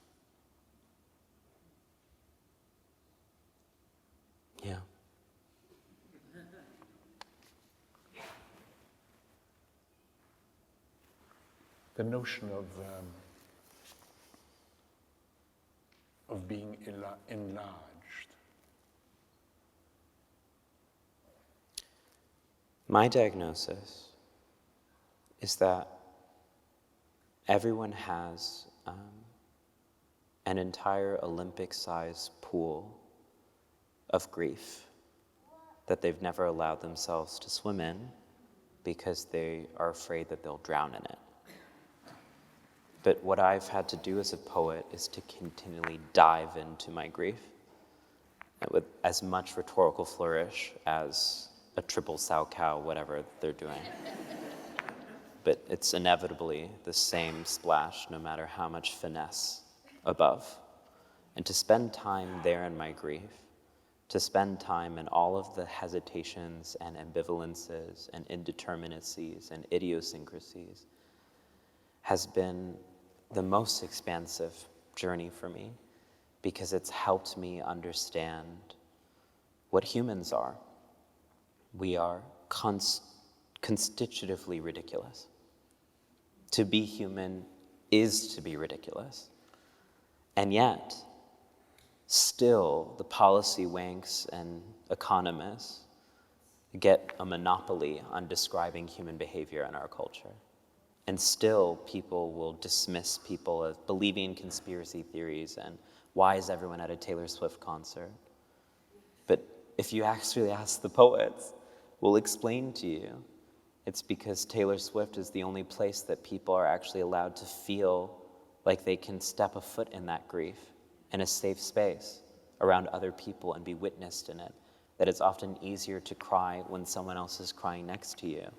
Yeah. The notion of being enlarged. My diagnosis is that everyone has an entire Olympic-sized pool of grief that they've never allowed themselves to swim in because they are afraid that they'll drown in it. But what I've had to do as a poet is to continually dive into my grief with as much rhetorical flourish as a triple sow cow, whatever they're doing. But it's inevitably the same splash, no matter how much finesse above. And to spend time there in my grief, to spend time in all of the hesitations and ambivalences and indeterminacies and idiosyncrasies has been the most expansive journey for me, because it's helped me understand what humans are. We are constitutively ridiculous. To be human is to be ridiculous. And yet, still, the policy wanks and economists get a monopoly on describing human behavior in our culture. And still, people will dismiss people as believing in conspiracy theories and why is everyone at a Taylor Swift concert? But if you actually ask the poets, we'll explain to you it's because Taylor Swift is the only place that people are actually allowed to feel like they can step a foot in that grief in a safe space around other people and be witnessed in it. That it's often easier to cry when someone else is crying next to you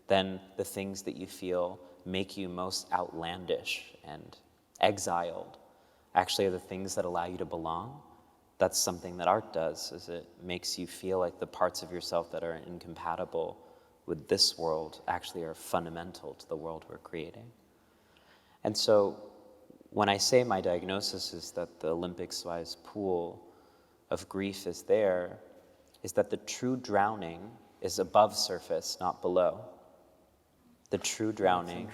than the things that you feel make you most outlandish and exiled actually are the things that allow you to belong. That's something that art does, is it makes you feel like the parts of yourself that are incompatible with this world actually are fundamental to the world we're creating. And so when I say my diagnosis is that the Olympic-sized pool of grief is there, is that the true drowning is above surface, not below. The true drowning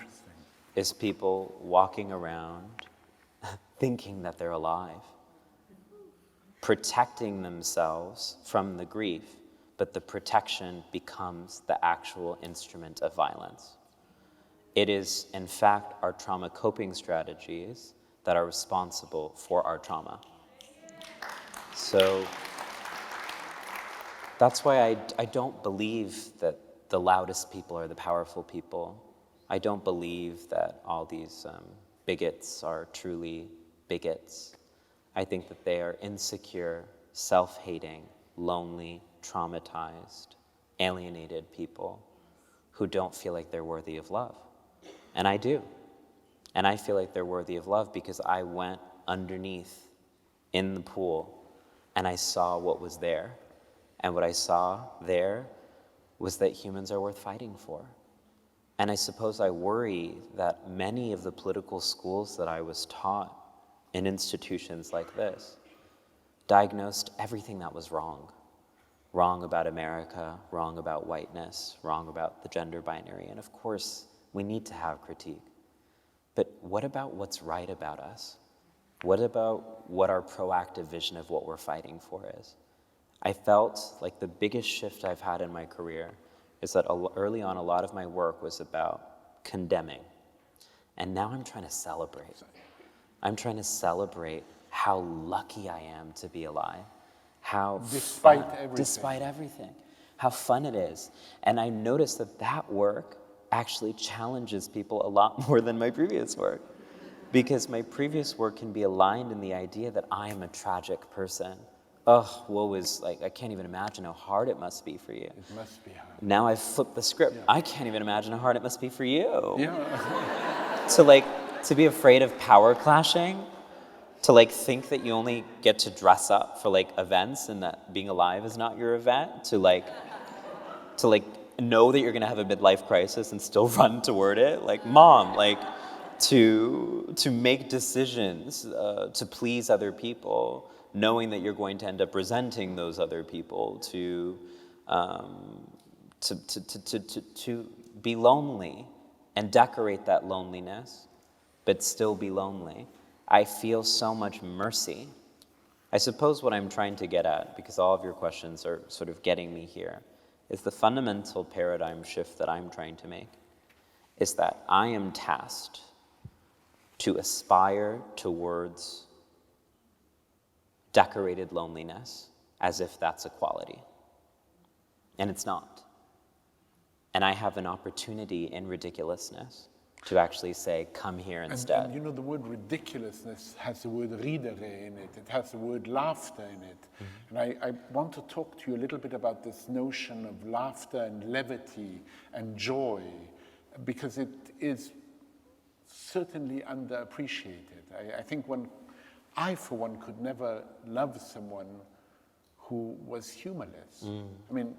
is people walking around thinking that they're alive, protecting themselves from the grief, but the protection becomes the actual instrument of violence. It is, in fact, our trauma coping strategies that are responsible for our trauma. So that's why I don't believe that the loudest people are the powerful people. I don't believe that all these bigots are truly bigots. I think that they are insecure, self-hating, lonely, traumatized, alienated people who don't feel like they're worthy of love. And I do. And I feel like they're worthy of love because I went underneath in the pool and I saw what was there. And what I saw there was that humans are worth fighting for. And I suppose I worry that many of the political schools that I was taught in institutions like this diagnosed everything that was wrong. Wrong about America, wrong about whiteness, wrong about the gender binary. And of course, we need to have critique. But what about what's right about us? What about what our proactive vision of what we're fighting for is? I felt like the biggest shift I've had in my career is that early on, a lot of my work was about condemning. And now I'm trying to celebrate. I'm trying to celebrate how lucky I am to be alive. How Despite fun, everything. Despite everything. How fun it is. And I noticed that that work actually challenges people a lot more than my previous work. Because my previous work can be aligned in the idea that I am a tragic person. Oh, woe is, like, I can't even imagine how hard it must be for you. It must be hard. Now I've flipped the script. Yeah. I can't even imagine how hard it must be for you. Yeah. To be afraid of power clashing, to think that you only get to dress up for events and that being alive is not your event, to know that you're gonna have a midlife crisis and still run toward it, mom, to make decisions to please other people, knowing that you're going to end up resenting those other people, to be lonely and decorate that loneliness, but still be lonely. I feel so much mercy. I suppose what I'm trying to get at, because all of your questions are sort of getting me here, is the fundamental paradigm shift that I'm trying to make, is that I am tasked to aspire towards decorated loneliness as if that's a quality. And it's not. And I have an opportunity in ridiculousness to actually say, come here instead. And you know, the word ridiculousness has the word ridere in it. It has the word laughter in it. Mm-hmm. And I want to talk to you a little bit about this notion of laughter and levity and joy, because it is certainly underappreciated. I think I, for one, could never love someone who was humorless. I mean,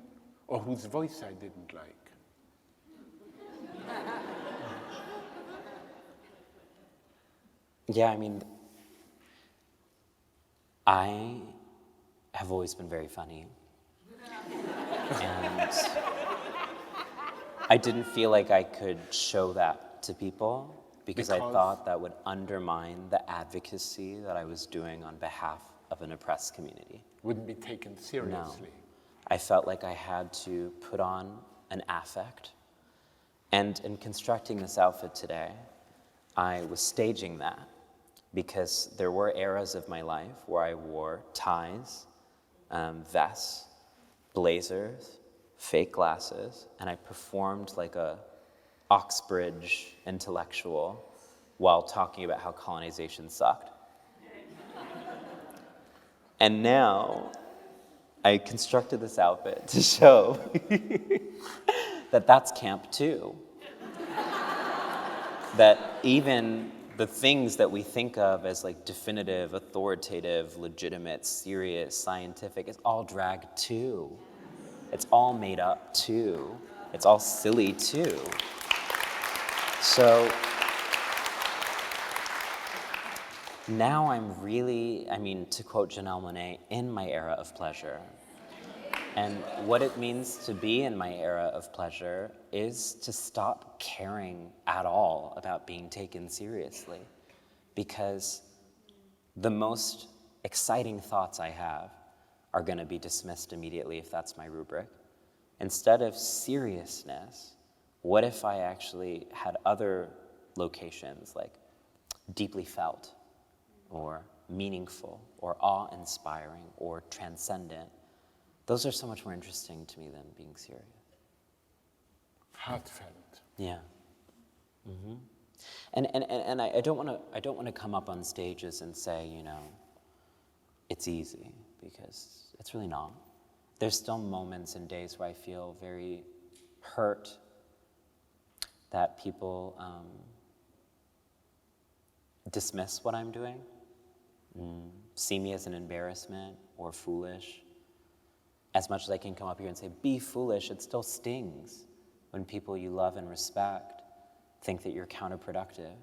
or whose voice I didn't like. Yeah, I mean, I have always been very funny. And I didn't feel like I could show that to people because I thought that would undermine the advocacy that I was doing on behalf of an oppressed community. Wouldn't be taken seriously. No. I felt like I had to put on an affect. And in constructing this outfit today, I was staging that because there were eras of my life where I wore ties, vests, blazers, fake glasses, and I performed like a Oxbridge intellectual while talking about how colonization sucked. And now I constructed this outfit to show that that's camp too. That even the things that we think of as definitive, authoritative, legitimate, serious, scientific, it's all drag too. It's all made up too. It's all silly too. So now I'm really, to quote Janelle Monáe, in my era of pleasure. And what it means to be in my era of pleasure is to stop caring at all about being taken seriously. Because the most exciting thoughts I have are going to be dismissed immediately if that's my rubric. Instead of seriousness, what if I actually had other locations like deeply felt, or meaningful, or awe-inspiring, or transcendent? Those are so much more interesting to me than being serious. Heartfelt. Yeah. Mm-hmm. And I don't want to come up on stages and say, it's easy, because it's really not. There's still moments and days where I feel very hurt that people dismiss what I'm doing, see me as an embarrassment or foolish. As much as I can come up here and say, be foolish, it still stings when people you love and respect think that you're counterproductive.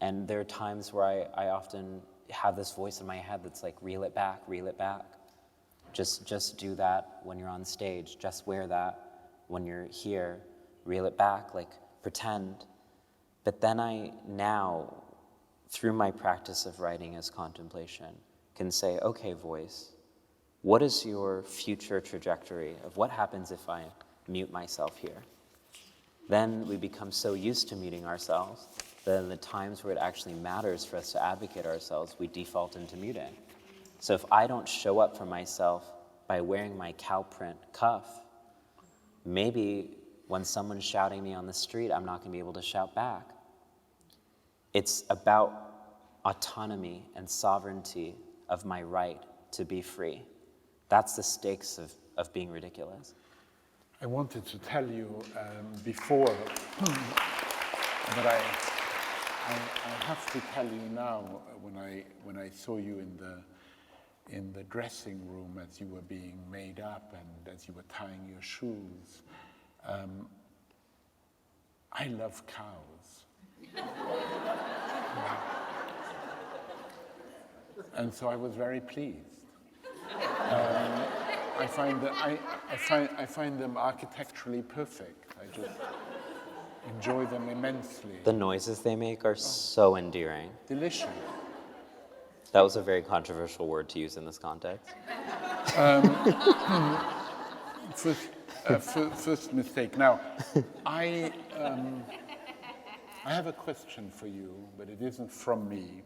And there are times where I often have this voice in my head that's like, reel it back, reel it back. Just do that when you're on stage. Just wear that when you're here. Reel it back, pretend. But then I now, through my practice of writing as contemplation, can say, okay, voice, what is your future trajectory of what happens if I mute myself here? Then we become so used to muting ourselves that in the times where it actually matters for us to advocate ourselves, we default into muting. So if I don't show up for myself by wearing my cow print cuff, maybe when someone's shouting me on the street, I'm not going to be able to shout back. It's about autonomy and sovereignty of my right to be free. That's the stakes of being ridiculous. I wanted to tell you before, but I have to tell you now, when I saw you in the dressing room as you were being made up and as you were tying your shoes, I love cows. And so I was very pleased. I find them architecturally perfect. I just enjoy them immensely. The noises they make are so endearing. Delicious. That was a very controversial word to use in this context. First mistake. Now, I have a question for you, but it isn't from me.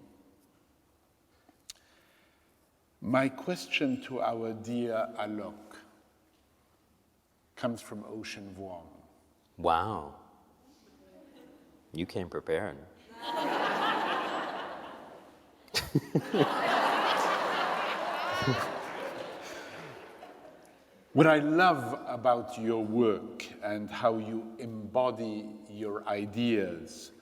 My question to our dear Alok comes from Ocean Vuong. Wow. You came prepared. What I love about your work and how you embody your ideas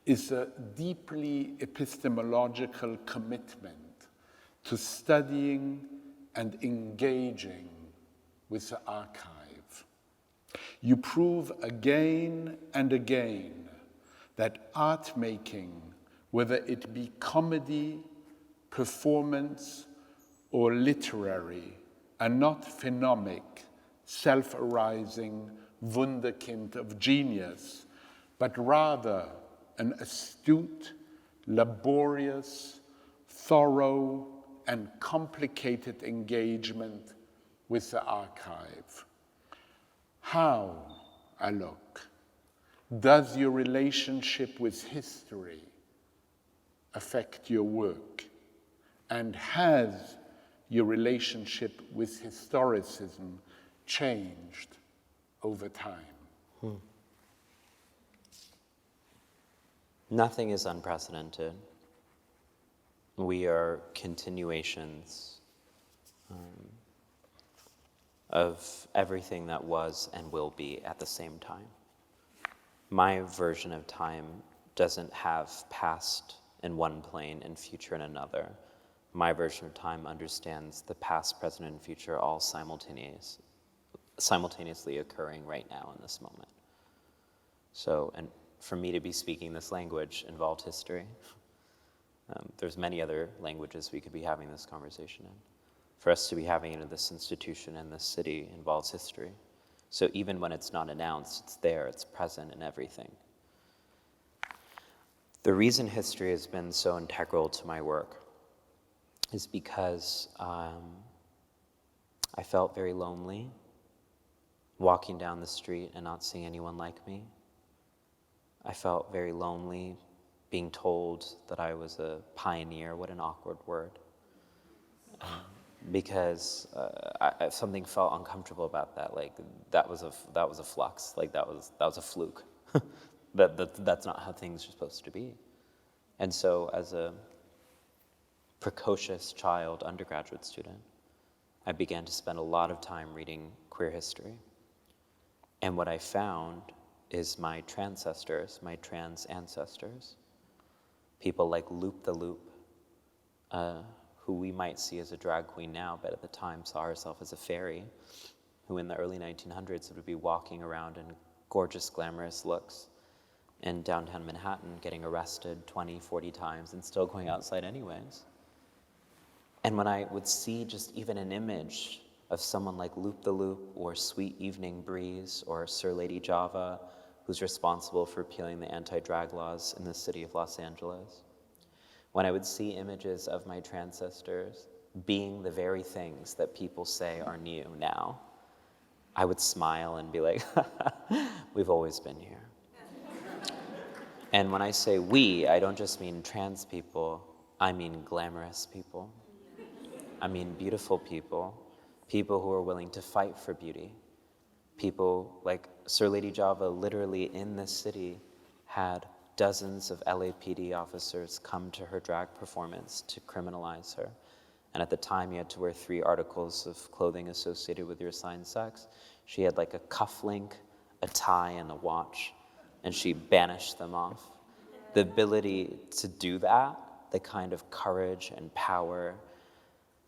is a deeply epistemological commitment to studying and engaging with the archive. You prove again and again that art making, whether it be comedy, performance, or literary, are not phenomic, self-arising wunderkind of genius, but rather an astute, laborious, thorough, and complicated engagement with the archive. How, Alok, does your relationship with history affect your work? And has your relationship with historicism changed over time? Nothing is unprecedented. We are continuations of everything that was and will be at the same time. My version of time doesn't have past in one plane and future in another. My version of time understands the past, present, and future all simultaneously occurring right now in this moment. So, and for me to be speaking this language involved history. There's many other languages we could be having this conversation in. For us to be having it in this institution and this city involves history. So even when it's not announced, it's there, it's present in everything. The reason history has been so integral to my work is because I felt very lonely walking down the street and not seeing anyone like me. I felt very lonely being told that I was a pioneer. What an awkward word. Because something felt uncomfortable about that. Like that was a flux. Like that was a fluke. That's not how things are supposed to be. And so, as a precocious child undergraduate student, I began to spend a lot of time reading queer history. And what I found is my trans ancestors, people like Loop the Loop, who we might see as a drag queen now, but at the time saw herself as a fairy, who in the early 1900s would be walking around in gorgeous, glamorous looks in downtown Manhattan, getting arrested 20, 40 times and still going outside anyways. And when I would see just even an image of someone like Loop the Loop or Sweet Evening Breeze or Sir Lady Java, who's responsible for repealing the anti-drag laws in the city of Los Angeles, when I would see images of my ancestors being the very things that people say are new now, I would smile and be like, we've always been here. And when I say we, I don't just mean trans people, I mean glamorous people. I mean beautiful people, people who are willing to fight for beauty. People like Sir Lady Java literally in this city had dozens of LAPD officers come to her drag performance to criminalize her. And at the time, you had to wear 3 articles of clothing associated with your assigned sex. She had like a cufflink, a tie, and a watch, and she banished them off. The ability to do that, the kind of courage and power,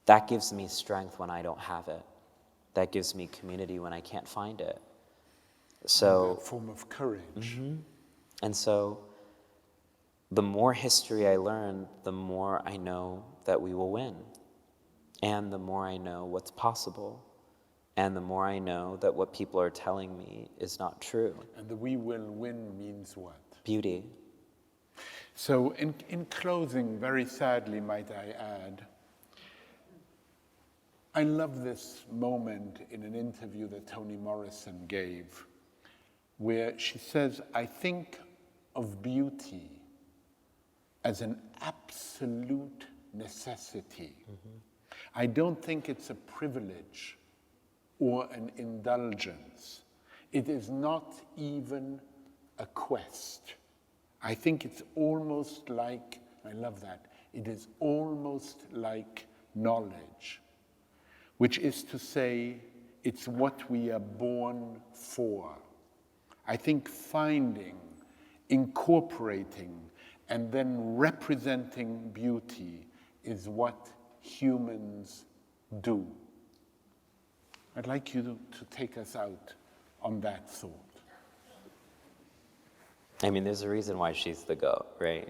that gives me strength when I don't have it. That gives me community when I can't find it. So, that form of courage. and so, the more history I learn, the more I know that we will win. And the more I know what's possible. And the more I know that what people are telling me is not true. And the we will win means what? Beauty. So in closing, very sadly, might I add, I love this moment in an interview that Toni Morrison gave, where she says, I think of beauty as an absolute necessity. I don't think it's a privilege or an indulgence. It is not even a quest. I think it's almost like, I love that, it is almost like knowledge, which is to say, it's what we are born for. I think finding, incorporating, and then representing beauty is what humans do. I'd like you to take us out on that thought. I mean, there's a reason why she's the GOAT, right?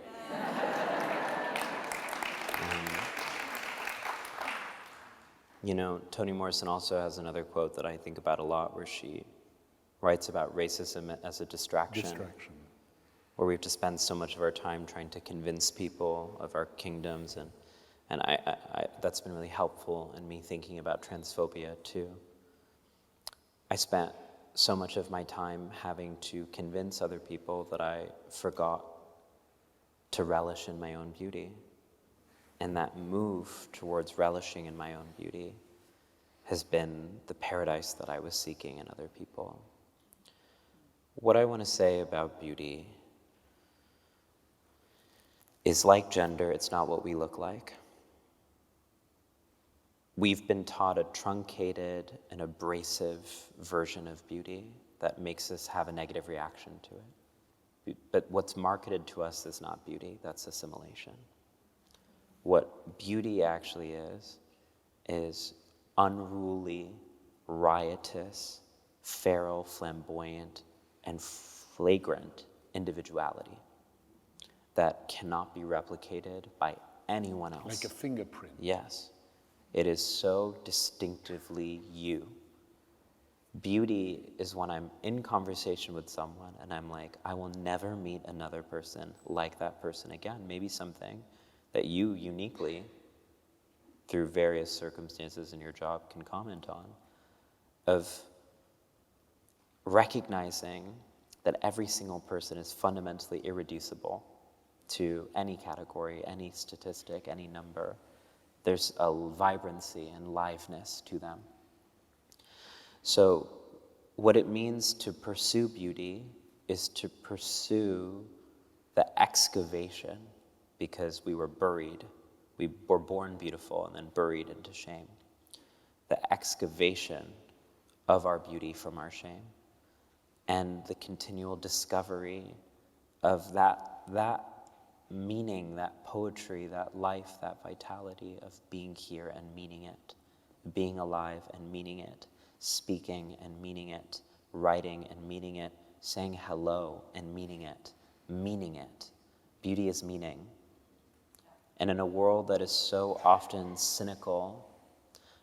You know, Toni Morrison also has another quote that I think about a lot where she writes about racism as a distraction. Where we have to spend so much of our time trying to convince people of our kingdoms, and I that's been really helpful in me thinking about transphobia too. I spent so much of my time having to convince other people that I forgot to relish in my own beauty. And that move towards relishing in my own beauty has been the paradise that I was seeking in other people. What I want to say about beauty is, like gender, it's not what we look like. We've been taught a truncated and abrasive version of beauty that makes us have a negative reaction to it. But what's marketed to us is not beauty, that's assimilation. What beauty actually is unruly, riotous, feral, flamboyant, and flagrant individuality that cannot be replicated by anyone else. Like a fingerprint. Yes. It is so distinctively you. Beauty is when I'm in conversation with someone and I'm like, I will never meet another person like that person again. Maybe something that you uniquely, through various circumstances in your job, can comment on, of recognizing that every single person is fundamentally irreducible to any category, any statistic, any number. There's a vibrancy and liveness to them. So what it means to pursue beauty is to pursue the excavation, because we were buried. We were born beautiful and then buried into shame. The excavation of our beauty from our shame, and the continual discovery of that meaning, that poetry, that life, that vitality of being here and meaning it, being alive and meaning it, speaking and meaning it, writing and meaning it, saying hello and meaning it, meaning it. Beauty is meaning. And in a world that is so often cynical,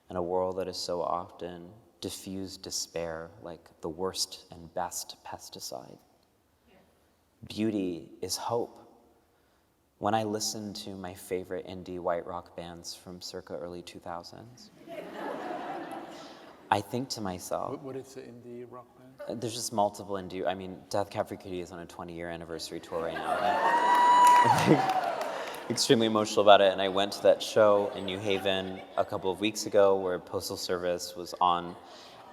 in a world that is so often diffused despair, like the worst and best pesticide, beauty is hope. When I listen to my favorite indie white rock bands from circa early 2000s, I think to myself... What is the indie rock band? There's just multiple indie... I mean, Death Cab for Cutie is on a 20-year anniversary tour right now. I'm extremely emotional about it, and I went to that show in New Haven a couple of weeks ago where Postal Service was on,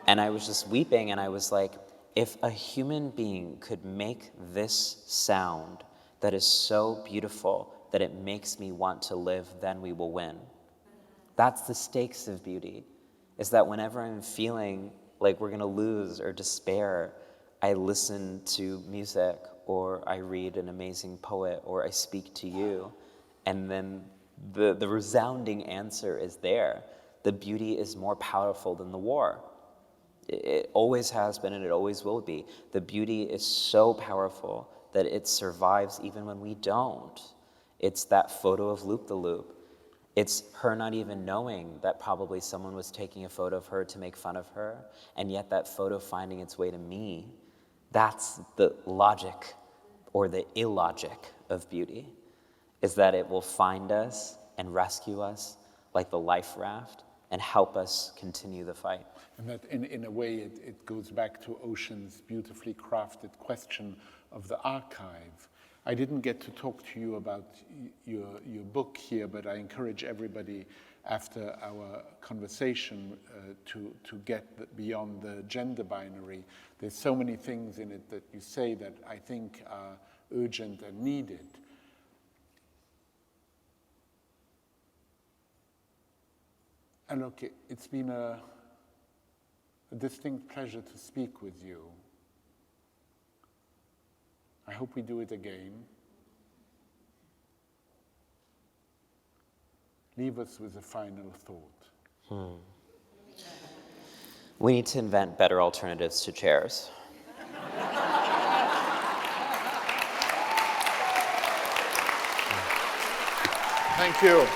and I was just weeping, and I was like, if a human being could make this sound that is so beautiful that it makes me want to live, then we will win. That's the stakes of beauty, is that whenever I'm feeling like we're gonna lose or despair, I listen to music, or I read an amazing poet, or I speak to you, and then the resounding answer is there. The beauty is more powerful than the war. It always has been and it always will be. The beauty is so powerful that it survives even when we don't. It's that photo of Loop the Loop. It's her not even knowing that probably someone was taking a photo of her to make fun of her, and yet that photo finding its way to me. That's the logic or the illogic of beauty, is that it will find us and rescue us like the life raft and help us continue the fight. And that in a way it goes back to Ocean's beautifully crafted question of the archive. I didn't get to talk to you about your book here, but I encourage everybody after our conversation to get beyond the gender binary. There's so many things in it that you say that I think are urgent and needed. Alok, it's been a distinct pleasure to speak with you. I hope we do it again. Leave us with a final thought. We need to invent better alternatives to chairs. Thank you.